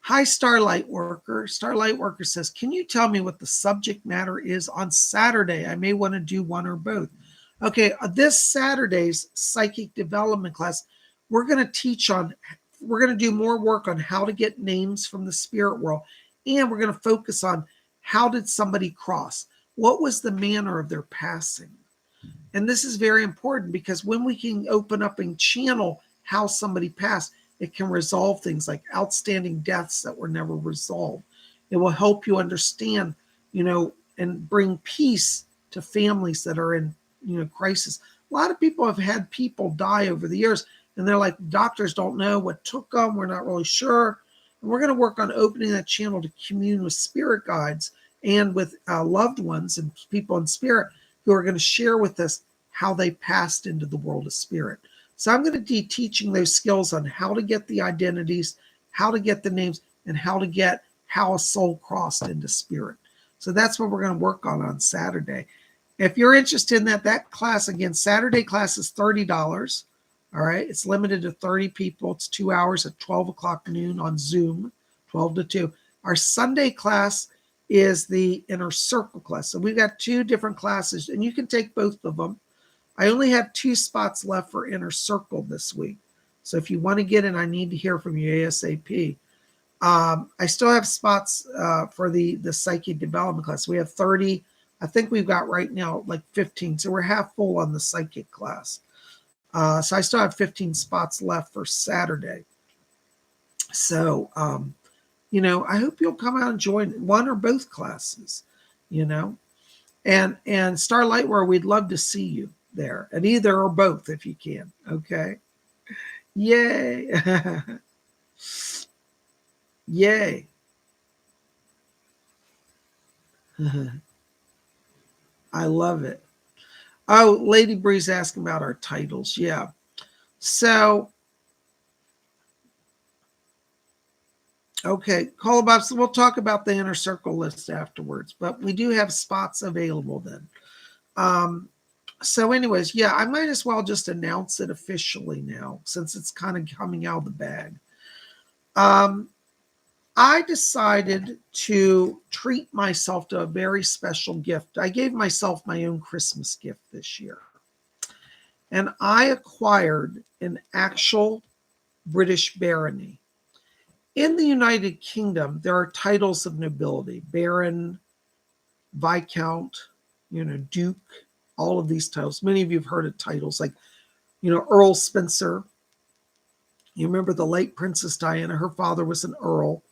Hi, Starlight Worker. Starlight Worker says, can you tell me what the subject matter is on Saturday? I may want to do one or both. Okay, this Saturday's psychic development class, we're going to do more work on how to get names from the spirit world. And we're going to focus on how did somebody cross? What was the manner of their passing? And this is very important because when we can open up and channel how somebody passed, it can resolve things like outstanding deaths that were never resolved. It will help you understand, you know, and bring peace to families that are in, you know, crisis. A lot of people have had people die over the years and they're like, doctors don't know what took them. We're not really sure. And we're going to work on opening that channel to commune with spirit guides and with loved ones and people in spirit who are going to share with us how they passed into the world of spirit. So I'm going to be teaching those skills on how to get the identities, how to get the names, and how a soul crossed into spirit. So that's what we're going to work on Saturday. If you're interested in that class, again, Saturday class is $30. All right. It's limited to 30 people. It's 2 hours at 12 o'clock noon on Zoom, 12 to 2. Our Sunday class is the Inner Circle class. So we've got 2 different classes, and you can take both of them. I only have 2 spots left for Inner Circle this week. So if you want to get in, I need to hear from you ASAP. I still have spots for the psychic development class. We have 30. I think we've got right now like 15. So we're half full on the psychic class. So I still have 15 spots left for Saturday. So, you know, I hope you'll come out and join one or both classes, you know. And Starlight, where we'd love to see you there at either or both if you can. Okay. Yay. Yay. I love it. Oh, Lady Bree's asking about our titles. Yeah. So, okay, Call Bob, so we'll talk about the Inner Circle list afterwards, but we do have spots available then. So anyways, yeah, I might as well just announce it officially now since it's kind of coming out of the bag. Um, I decided to treat myself to a very special gift. I gave myself my own Christmas gift this year. And I acquired an actual British barony. In the United Kingdom, there are titles of nobility: Baron, Viscount, Duke, all of these titles. Many of you have heard of titles like, Earl Spencer. You remember the late Princess Diana. Her father was an earl.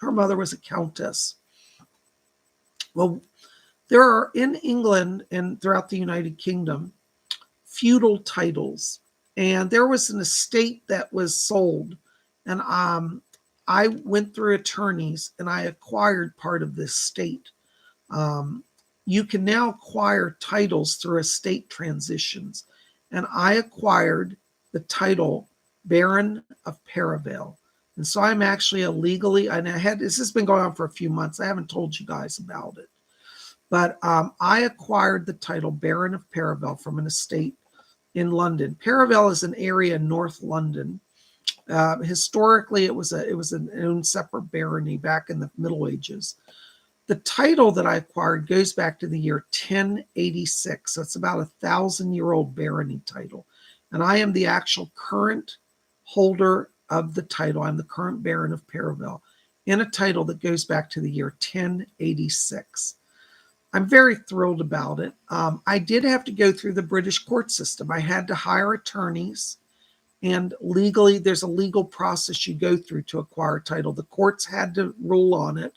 Her mother was a countess. Well, there are in England and throughout the United Kingdom feudal titles. And there was an estate that was sold. And I went through attorneys and I acquired part of this estate. You can now acquire titles through estate transitions. And I acquired the title Baron of Perivale. And so I'm actually legally, and this has been going on for a few months. I haven't told you guys about it. But I acquired the title Baron of Perivale from an estate in London. Perivale is an area in North London. Historically, it was an own separate barony back in the Middle Ages. The title that I acquired goes back to the year 1086. So it's about 1,000-year-old barony title. And I am the actual current holder of the title. I'm the current Baron of Perivale in a title that goes back to the year 1086. I'm very thrilled about it. I did have to go through the British court system. I had to hire attorneys, and legally, there's a legal process you go through to acquire a title. The courts had to rule on it,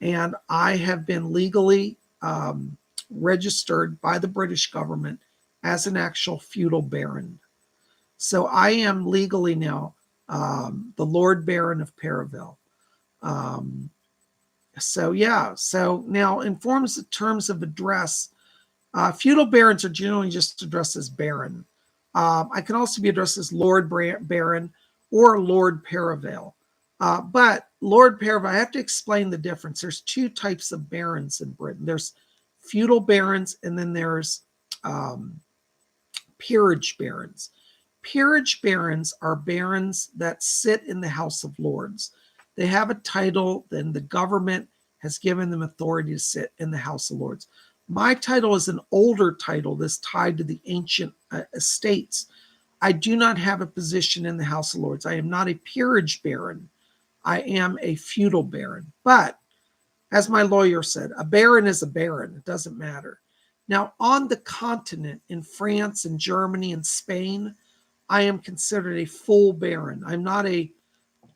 and I have been legally registered by the British government as an actual feudal baron. So I am legally now the Lord Baron of Perivale. So now in terms of address, feudal barons are generally just addressed as Baron. I can also be addressed as Lord Baron or Lord Perivale. But Lord Perivale, I have to explain the difference. There's two types of barons in Britain. There's feudal barons, and then there's peerage barons. Peerage barons are barons that sit in the House of Lords. They have a title, then the government has given them authority to sit in the House of Lords. My title is an older title that's tied to the ancient estates. I do not have a position in the House of Lords. I am not a peerage baron. I am a feudal baron. But as my lawyer said, a baron is a baron. It doesn't matter. Now, on the continent, in France and Germany and Spain, I am considered a full baron.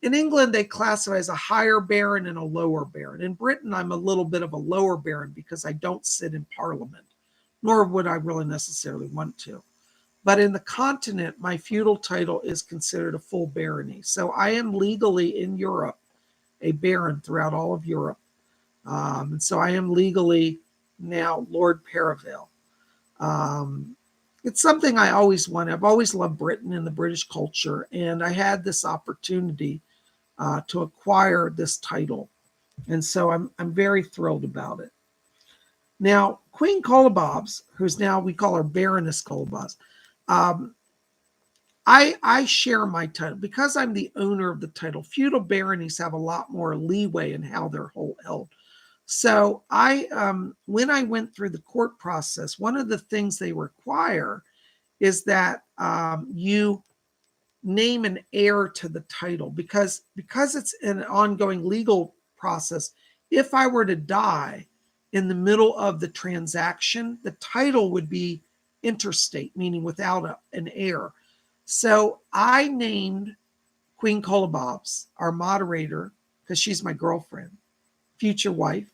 In England, they classify as a higher baron and a lower baron. In Britain, I'm a little bit of a lower baron because I don't sit in Parliament, nor would I really necessarily want to. But in the continent, my feudal title is considered a full barony. So I am legally in Europe a baron throughout all of Europe. And so I am legally now Lord Perivale. It's something I always wanted. I've always loved Britain and the British culture, and I had this opportunity to acquire this title. And so I'm very thrilled about it. Now, Queen Colobobs, who's now, we call her Baroness Colobobs, I share my title. Because I'm the owner of the title, feudal baronies have a lot more leeway in how they're held. So when I went through the court process, one of the things they require is that you name an heir to the title, because it's an ongoing legal process. If I were to die in the middle of the transaction, the title would be interstate, meaning without an heir. So I named Queen Colobobs, our moderator, because she's my girlfriend, future wife.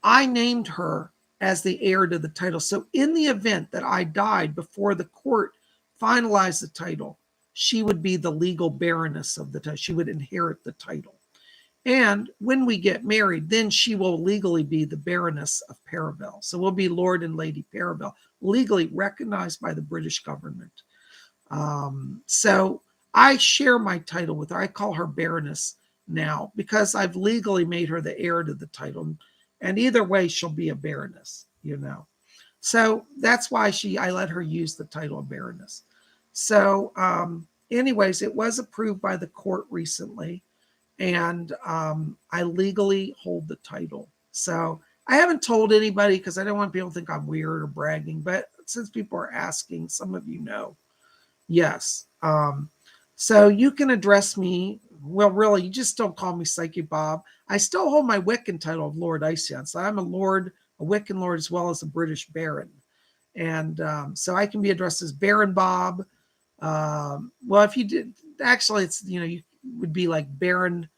I named her as the heir to the title. So in the event that I died before the court finalized the title, she would be the legal baroness of the title. She would inherit the title. And when we get married, then she will legally be the Baroness of Perivale. So we'll be Lord and Lady Perivale, legally recognized by the British government. So I share my title with her. I call her Baroness now because I've legally made her the heir to the title. And either way, she'll be a Baroness, So that's why I let her use the title of Baroness. So anyways, it was approved by the court recently, and I legally hold the title. So I haven't told anybody because I don't want people to think I'm weird or bragging. But since people are asking, some of you know, yes. So you can address me. Well, really, you just don't call me Psychic Bob. I still hold my Wiccan title of Lord Iceon. So I'm a Lord, a Wiccan Lord, as well as a British Baron. And so I can be addressed as Baron Bob. Well, if you did, actually, it's, you would be like Baron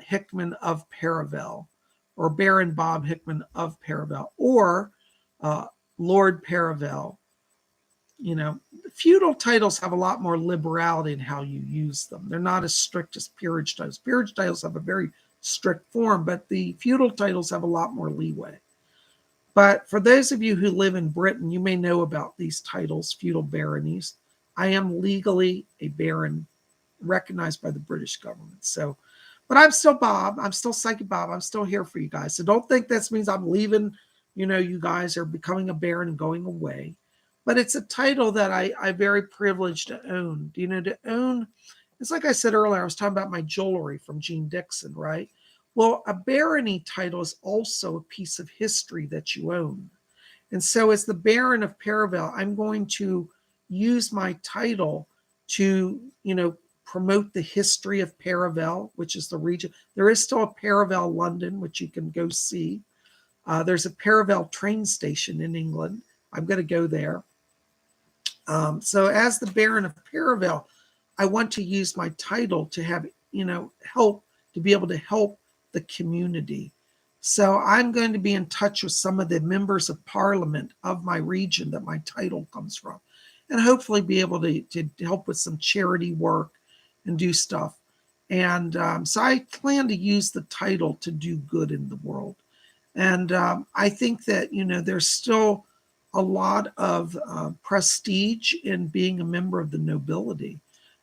Hickman of Paravel, or Baron Bob Hickman of Paravel, or uh, Lord Paravel. Feudal titles have a lot more liberality in how you use them. They're not as strict as peerage titles. Peerage titles have a very strict form, but the feudal titles have a lot more leeway. But for those of you who live in Britain, you may know about these titles, feudal baronies. I am legally a baron recognized by the British government. So, but I'm still Bob. I'm still Psychic Bob. I'm still here for you guys. So don't think this means I'm leaving, you guys are becoming a baron and going away. But it's a title that I'm very privileged to own. To own, it's like I said earlier, I was talking about my jewelry from Jean Dixon, right? Well, a barony title is also a piece of history that you own. And so as the Baron of Paravel, I'm going to use my title to, promote the history of Paravel, which is the region. There is still a Paravel London, which you can go see. There's a Paravel train station in England. I'm going to go there. So as the Baron of Paravel, I want to use my title to have, help, to be able to help the community. So I'm going to be in touch with some of the members of parliament of my region that my title comes from, and hopefully be able to help with some charity work and do stuff. And so I plan to use the title to do good in the world. And I think that, there's still a lot of prestige in being a member of the nobility.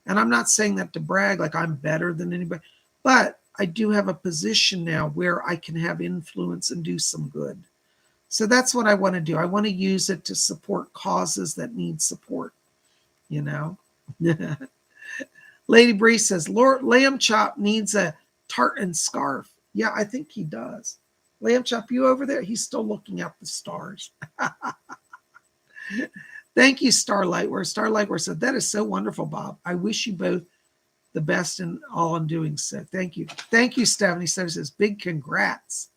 And I'm not saying that to brag like I'm better than anybody, but I do have a position now where I can have influence and do some good. So that's what I want to do. I want to use it to support causes that need support, Lady Bree says, Lord Lamb Chop needs a tartan scarf. Yeah, I think he does. Lamb Chop, you over there? He's still looking at the stars. Thank you, Starlightware. Starlightware said, that is so wonderful, Bob. I wish you both the best in all in doing so. Thank you. Thank you, Stephanie. Stephanie says, big congrats.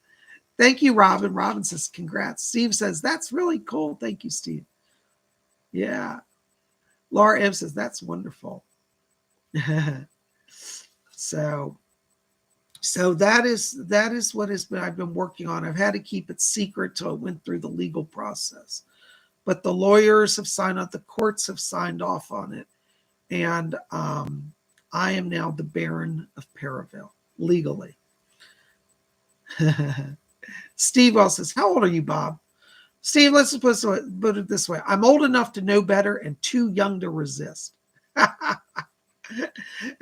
Thank you, Robin. Robin says, congrats. Steve says, that's really cool. Thank you, Steve. Yeah. Laura M says, that's wonderful. So that is what I've been working on. I've had to keep it secret till it went through the legal process. But the lawyers have signed off, the courts have signed off on it. And I am now the Baron of Paravel, legally. Steve also says, how old are you, Bob? Steve, let's put it this way. I'm old enough to know better and too young to resist.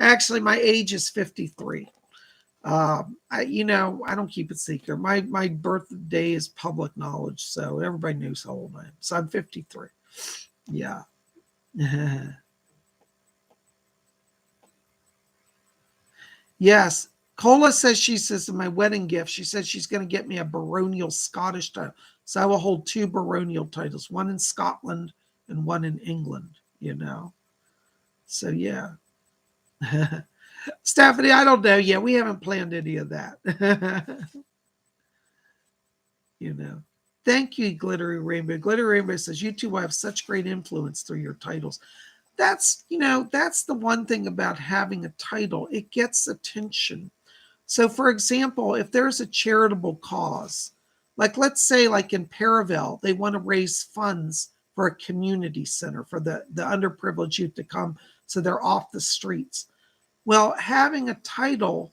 Actually, my age is 53. I don't keep it secret. My birthday is public knowledge, so everybody knows how old I am. So I'm 53. Yeah. Yes. Cola says my wedding gift, she says she's going to get me a baronial Scottish title. So I will hold 2 baronial titles, one in Scotland and one in England, So yeah. Stephanie, I don't know. Yeah, we haven't planned any of that. Thank you, Glittery Rainbow. Glittery Rainbow says, you two will have such great influence through your titles. That's the one thing about having a title. It gets attention. So, for example, if there's a charitable cause, like let's say like in Paravel, they want to raise funds for a community center for the underprivileged youth to come so they're off the streets. Well, having a title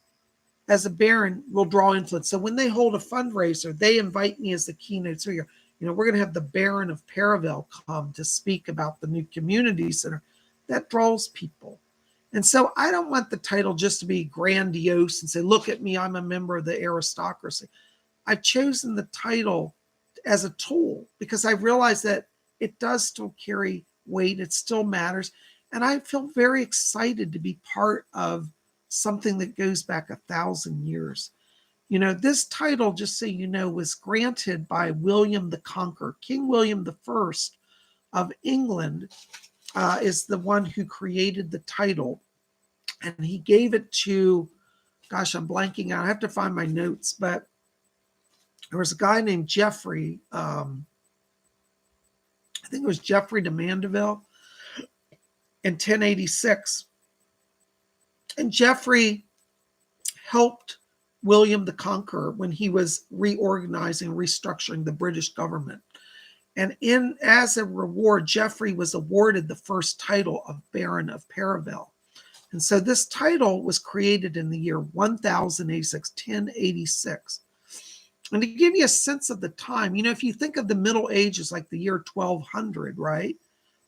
as a baron will draw influence. So when they hold a fundraiser, they invite me as the keynote speaker. We're going to have the Baron of Paravel come to speak about the new community center. That draws people. And so I don't want the title just to be grandiose and say, look at me, I'm a member of the aristocracy. I've chosen the title as a tool because I realize that it does still carry weight. It still matters. And I feel very excited to be part of something that goes back 1,000 years. This title, just so you know, was granted by William the Conqueror. King William the First of England is the one who created the title. And he gave it to, gosh, I'm blanking out. I have to find my notes, but there was a guy named Geoffrey. I think it was Geoffrey de Mandeville in 1086. And Geoffrey helped William the Conqueror when he was reorganizing, restructuring the British government. And as a reward, Geoffrey was awarded the first title of Baron of Perivale. And so this title was created in the year 1086. And to give you a sense of the time, if you think of the Middle Ages like the year 1200, right?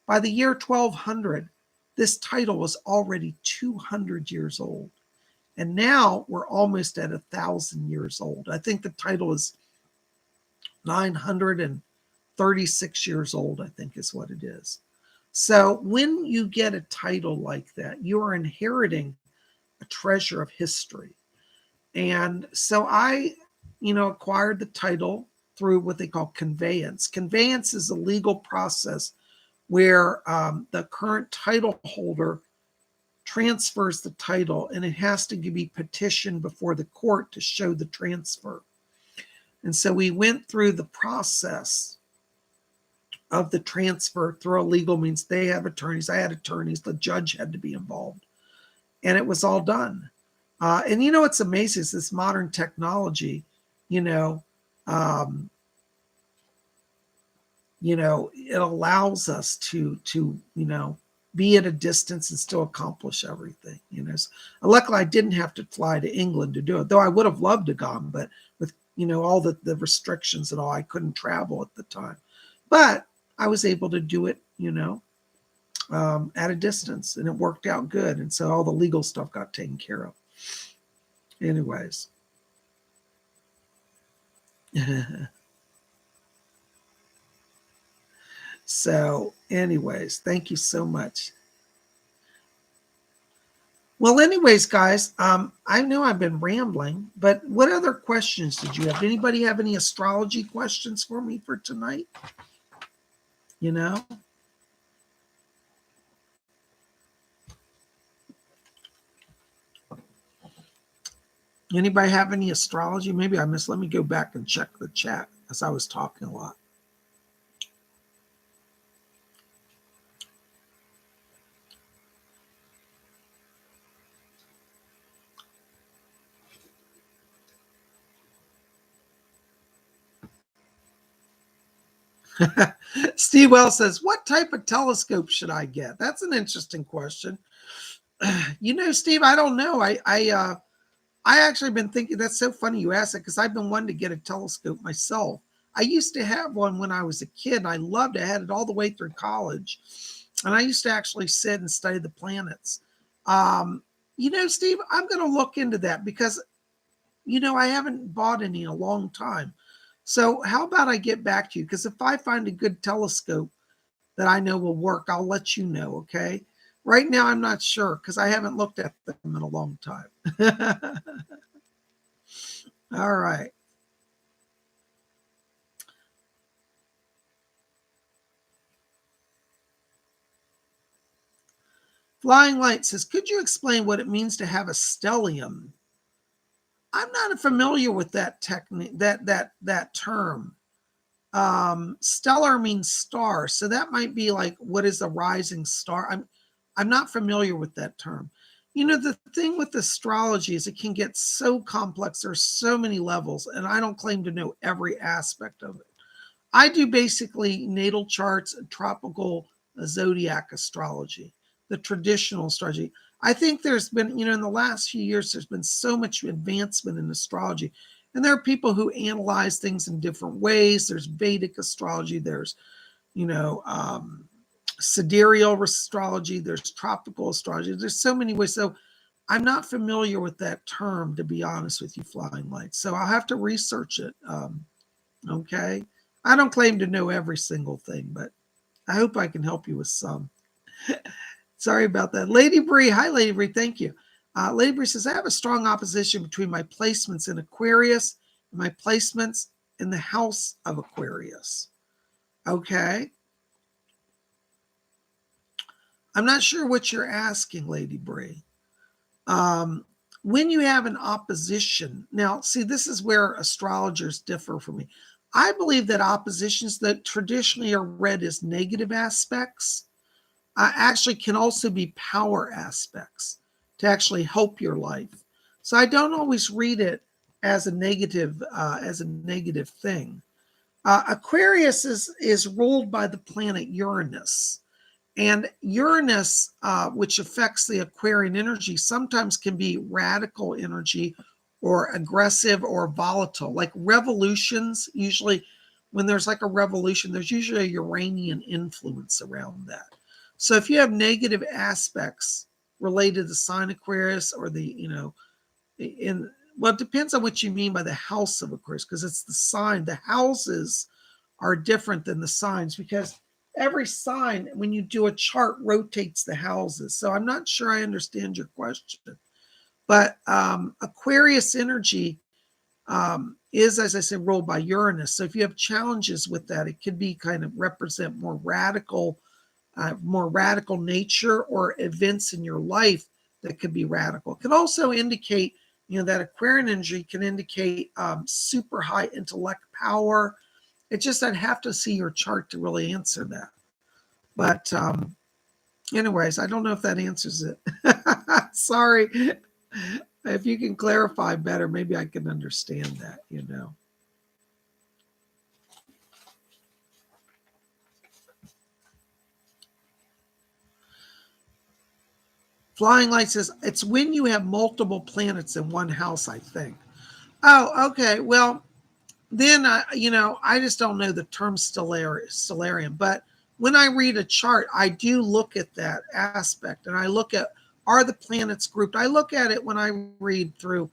By the year 1200, this title was already 200 years old. And now we're almost at 1,000 years old. I think the title is 936 years old, I think is what it is. So when you get a title like that, you are inheriting a treasure of history. And so I, acquired the title through what they call conveyance. Conveyance is a legal process where the current title holder transfers the title, and it has to be petitioned before the court to show the transfer. And so we went through the process of the transfer through a legal means. They have attorneys, I had attorneys, the judge had to be involved, and it was all done. And what's amazing is this modern technology, it allows us to be at a distance and still accomplish everything. So luckily I didn't have to fly to England to do it, though I would have loved to gone, but with all the restrictions and all, I couldn't travel at the time. But I was able to do it, at a distance, and it worked out good. And so all the legal stuff got taken care of. Anyways. So anyways, thank you so much. Well, anyways, guys, I know I've been rambling, but what other questions did you have? Did anybody have any astrology questions for me for tonight? Anybody have any astrology? Maybe I missed. Let me go back and check the chat as I was talking a lot. Steve Wells says, what type of telescope should I get? That's an interesting question. Steve, I don't know. I actually been thinking, that's so funny you asked it, because I've been wanting to get a telescope myself. I used to have one when I was a kid, and I loved it. I had it all the way through college. And I used to actually sit and study the planets. Steve, I'm going to look into that because, I haven't bought any in a long time. So how about I get back to you? Because if I find a good telescope that I know will work, I'll let you know, okay? Right now, I'm not sure because I haven't looked at them in a long time. All right. Flying Light says, could you explain what it means to have a stellium? I'm not familiar with that technique, that term. Stellar means star, so that might be like, what is a rising star? I'm not familiar with that term. The thing with astrology is it can get so complex. There's so many levels, and I don't claim to know every aspect of it. I do basically natal charts and tropical zodiac astrology, the traditional astrology. I think there's been, in the last few years, there's been so much advancement in astrology. And there are people who analyze things in different ways. There's Vedic astrology. There's, sidereal astrology. There's tropical astrology. There's so many ways. So I'm not familiar with that term, to be honest with you, Flying Light. So I'll have to research it. Okay. I don't claim to know every single thing, but I hope I can help you with some. Sorry about that. Lady Bree. Hi, Lady Bree. Thank you. Lady Bree says, I have a strong opposition between my placements in Aquarius and my placements in the house of Aquarius. Okay. I'm not sure what you're asking, Lady Bree. When you have an opposition, now, see, this is where astrologers differ from me. I believe that oppositions that traditionally are read as negative aspects actually can also be power aspects to actually help your life. So I don't always read it as a negative thing. Aquarius is ruled by the planet Uranus. And Uranus, which affects the Aquarian energy, sometimes can be radical energy or aggressive or volatile. Like revolutions, usually when there's like a revolution, there's usually a Uranian influence around that. So if you have negative aspects related to sign Aquarius or well, it depends on what you mean by the house of Aquarius, because it's the sign. The houses are different than the signs because every sign, when you do a chart, rotates the houses. So I'm not sure I understand your question. But Aquarius energy is, as I said, ruled by Uranus. So if you have challenges with that, it could be kind of represent more radical nature or events in your life that could be radical. It could also indicate, that Aquarian energy can indicate super high intellect power. It just, I'd have to see your chart to really answer that. But anyways, I don't know if that answers it. Sorry. If you can clarify better, maybe I can understand that, Flying Light says, it's when you have multiple planets in one house, I think. Oh, okay. Well, then, I just don't know the term stellarium. But when I read a chart, I do look at that aspect. And I look at, are the planets grouped? I look at it when I read through,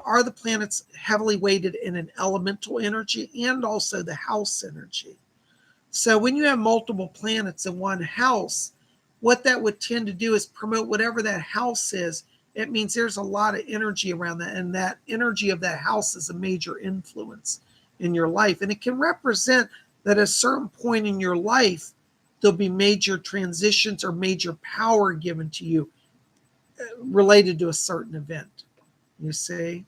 are the planets heavily weighted in an elemental energy and also the house energy? So when you have multiple planets in one house, what that would tend to do is promote whatever that house is. It means there's a lot of energy around that, and that energy of that house is a major influence in your life. And it can represent that at a certain point in your life, there'll be major transitions or major power given to you related to a certain event, you see?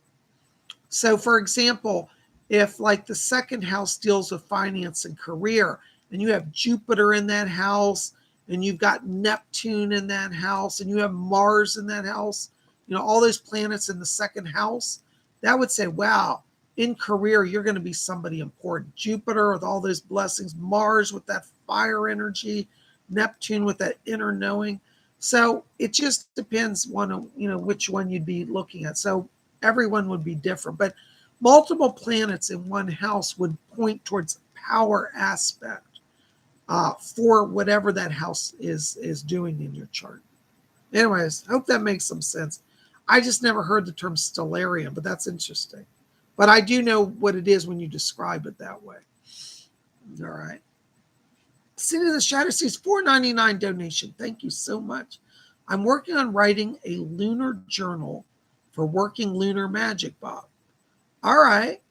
So, for example, if like the second house deals with finance and career, and you have Jupiter in that house, and you've got Neptune in that house, and you have Mars in that house, all those planets in the second house, that would say, wow, in career, you're going to be somebody important. Jupiter with all those blessings, Mars with that fire energy, Neptune with that inner knowing. So it just depends on, which one you'd be looking at. So everyone would be different, but multiple planets in one house would point towards power aspect for whatever that house is doing in your chart. Anyways, hope that makes some sense. I just never heard the term stellarium, but that's interesting. But I do know what it is when you describe it that way. All right. City of the Shadow Seas, $4.99 donation. Thank you so much. I'm working on writing a lunar journal for working lunar magic, Bob. All right.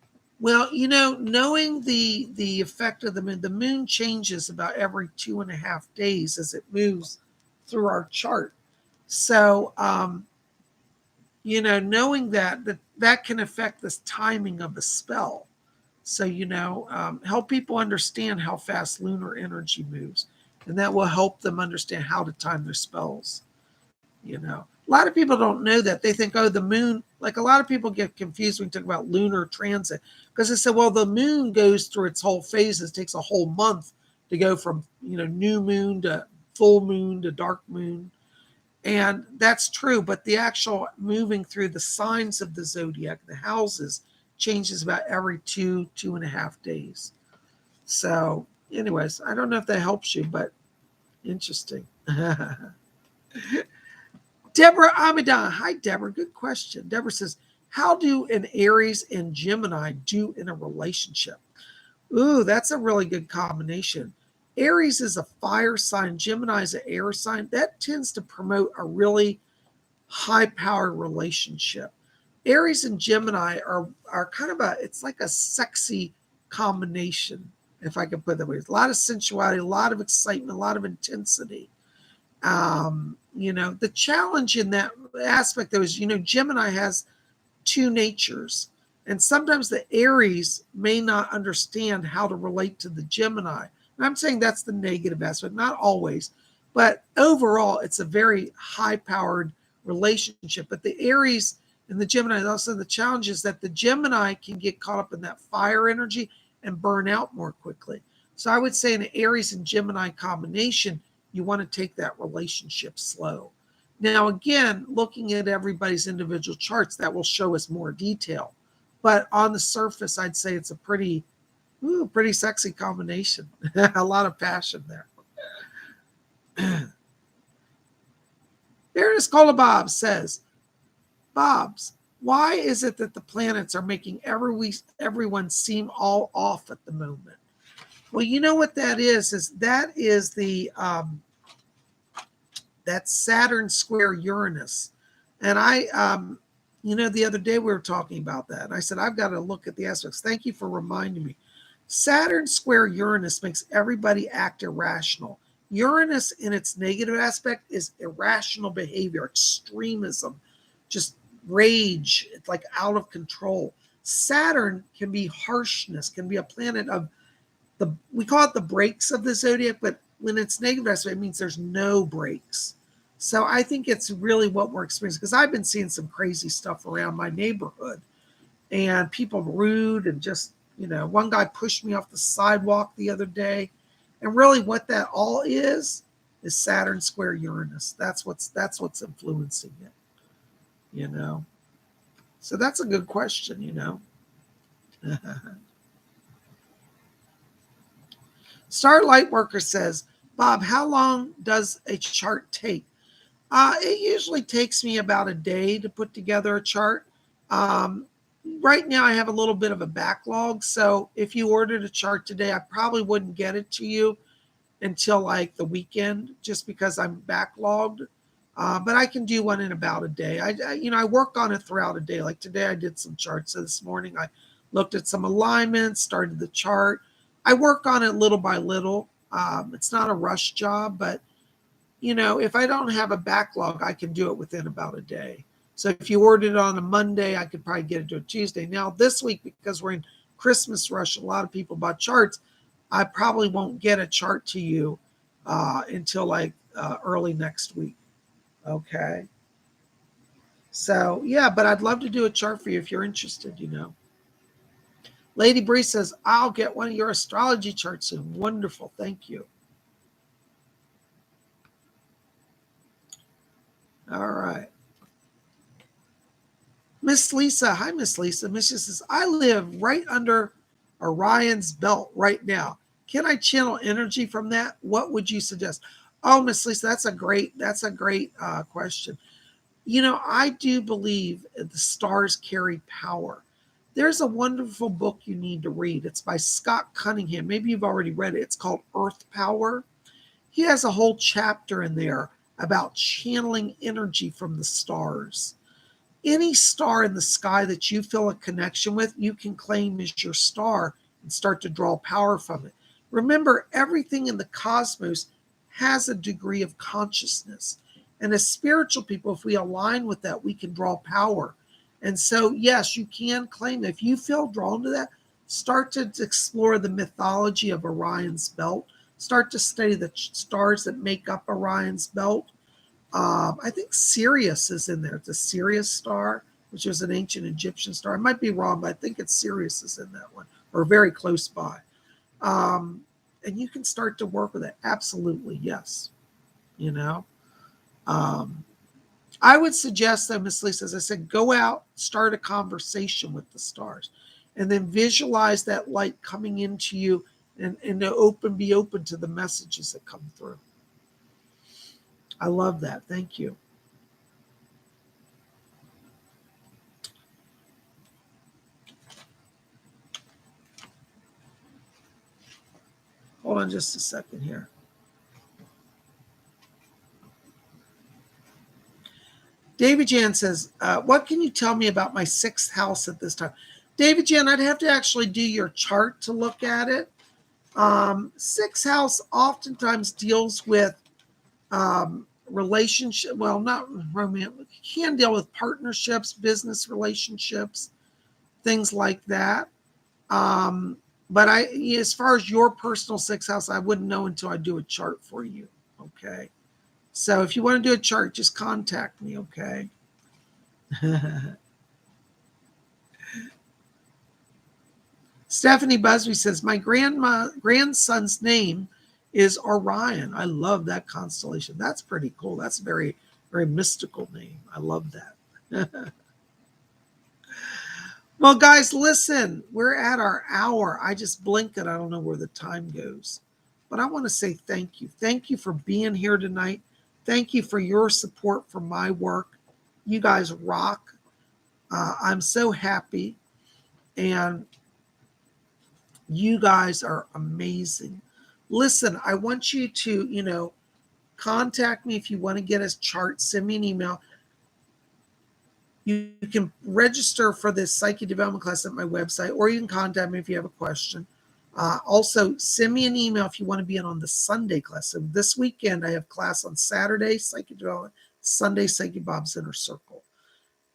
Well, knowing the effect of the moon changes about every 2.5 days as it moves through our chart. So, knowing that can affect the timing of the spell. So, help people understand how fast lunar energy moves, and that will help them understand how to time their spells. A lot of people don't know that. They think, oh, the moon, like a lot of people get confused when we talk about lunar transit, because they say, well, the moon goes through its whole phases. It takes a whole month to go from, new moon to full moon to dark moon. And that's true, but the actual moving through the signs of the zodiac, the houses, changes about every 2.5 days. So anyways, I don't know if that helps you, but interesting. Deborah Amidan. Hi, Deborah. Good question. Deborah says, how do an Aries and Gemini do in a relationship? Ooh, that's a really good combination. Aries is a fire sign. Gemini is an air sign. That tends to promote a really high-powered relationship. Aries and Gemini are kind of it's like a sexy combination, if I can put it that way. A lot of sensuality, a lot of excitement, a lot of intensity. The challenge in that aspect, though, is, Gemini has two natures. And sometimes the Aries may not understand how to relate to the Gemini. And I'm saying that's the negative aspect, not always. But overall, it's a very high-powered relationship. But the Aries and the Gemini, also the challenge is that the Gemini can get caught up in that fire energy and burn out more quickly. So I would say in an Aries and Gemini combination, you want to take that relationship slow. Now, again, looking at everybody's individual charts, that will show us more detail. But on the surface, I'd say it's a pretty sexy combination. A lot of passion there. Ernest Bob says, Bobs, why is it that the planets are making everyone seem all off at the moment? Well, you know what that is that is the that's Saturn square Uranus. And the other day we were talking about that. And I said, I've got to look at the aspects. Thank you for reminding me. Saturn square Uranus makes everybody act irrational. Uranus in its negative aspect is irrational behavior, extremism, just rage. It's like out of control. Saturn can be harshness, can be a planet of we call it the breaks of the zodiac, but when it's negative aspect, it means there's no breaks. So I think it's really what we're experiencing, because I've been seeing some crazy stuff around my neighborhood and people rude and just, one guy pushed me off the sidewalk the other day. And really what that all is Saturn square Uranus. That's what's influencing it, So that's a good question, Starlight Worker says, Bob, how long does a chart take? It usually takes me about a day to put together a chart. Right now, I have a little bit of a backlog. So if you ordered a chart today, I probably wouldn't get it to you until like the weekend, just because I'm backlogged. But I can do one in about a day. I work on it throughout a day. Like today, I did some charts. So this morning, I looked at some alignments, started the chart. I work on it little by little. It's not a rush job, but if I don't have a backlog, I can do it within about a day. So if you ordered it on a Monday, I could probably get it to a Tuesday. Now this week, because we're in Christmas rush, a lot of people bought charts. I probably won't get a chart to you until like early next week. Okay. So yeah, but I'd love to do a chart for you if you're interested, Lady Bree says, I'll get one of your astrology charts soon. Wonderful. Thank you. All right. Miss Lisa. Hi, Miss Lisa. Miss Lisa says, I live right under Orion's belt right now. Can I channel energy from that? What would you suggest? Oh, Miss Lisa, that's a great question. I do believe the stars carry power. There's a wonderful book you need to read. It's by Scott Cunningham. Maybe you've already read it. It's called Earth Power. He has a whole chapter in there about channeling energy from the stars. Any star in the sky that you feel a connection with, you can claim as your star and start to draw power from it. Remember, everything in the cosmos has a degree of consciousness. And as spiritual people, if we align with that, we can draw power. And so, yes, you can claim that. If you feel drawn to that, start to explore the mythology of Orion's belt. Start to study the stars that make up Orion's belt. I think Sirius is in there. It's a Sirius star, which was an ancient Egyptian star. I might be wrong, but I think it's Sirius is in that one, or very close by. And you can start to work with it. Absolutely, yes. I would suggest, though, Miss Lisa, as I said, go out, start a conversation with the stars, and then visualize that light coming into you, and be open to the messages that come through. I love that. Thank you. Hold on just a second here. David Jan says, what can you tell me about my 6th house at this time? David Jan, I'd have to actually do your chart to look at it. 6th house oftentimes deals with relationship. Well, not romantic. Can deal with partnerships, business relationships, things like that. But as far as your personal 6th house, I wouldn't know until I do a chart for you. Okay. So if you want to do a chart, just contact me. Okay. Stephanie Busby says, my grandson's name is Orion. I love that constellation. That's pretty cool. That's a very, very mystical name. I love that. Well, guys, listen, we're at our hour. I just blinked and I don't know where the time goes. But I want to say thank you. Thank you for being here tonight. Thank you for your support for my work. You guys rock. I'm so happy. And you guys are amazing. Listen, I want you to, contact me if you want to get a chart. Send me an email. You can register for this psychic development class at my website, or you can contact me if you have a question. Also, send me an email if you want to be in on the Sunday class. So this weekend, I have class on Saturday, Psychic Development, Sunday, Psychic Bob's Inner Circle.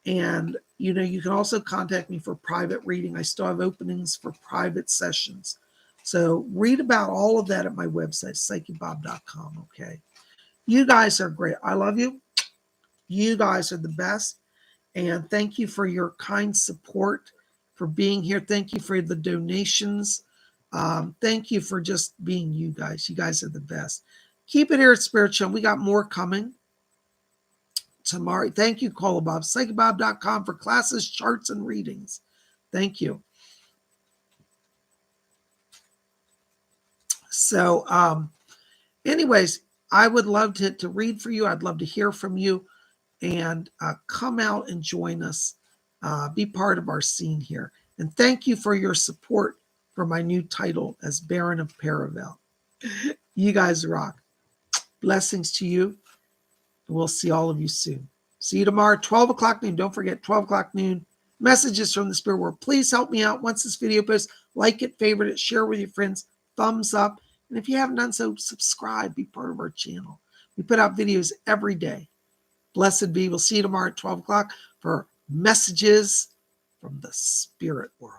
And, you can also contact me for private reading. I still have openings for private sessions. So read about all of that at my website, PsychicBob.com, okay? You guys are great. I love you. You guys are the best. And thank you for your kind support, for being here. Thank you for the donations. Thank you for just being you guys. You guys are the best. Keep it here at Spirit Show. We got more coming tomorrow. Thank you, Cola Bob. PsychicBob.com for classes, charts, and readings. Thank you. So, anyways, I would love to read for you. I'd love to hear from you. And come out and join us. Be part of our scene here. And thank you for your support for my new title as Baron of Paravel. You guys rock. Blessings to you. And we'll see all of you soon. See you tomorrow, 12 o'clock noon. Don't forget, 12 o'clock noon. Messages from the spirit world. Please help me out. Once this video posts, like it, favorite it, share with your friends, thumbs up. And if you haven't done so, subscribe. Be part of our channel. We put out videos every day. Blessed be. We'll see you tomorrow at 12 o'clock for messages from the spirit world.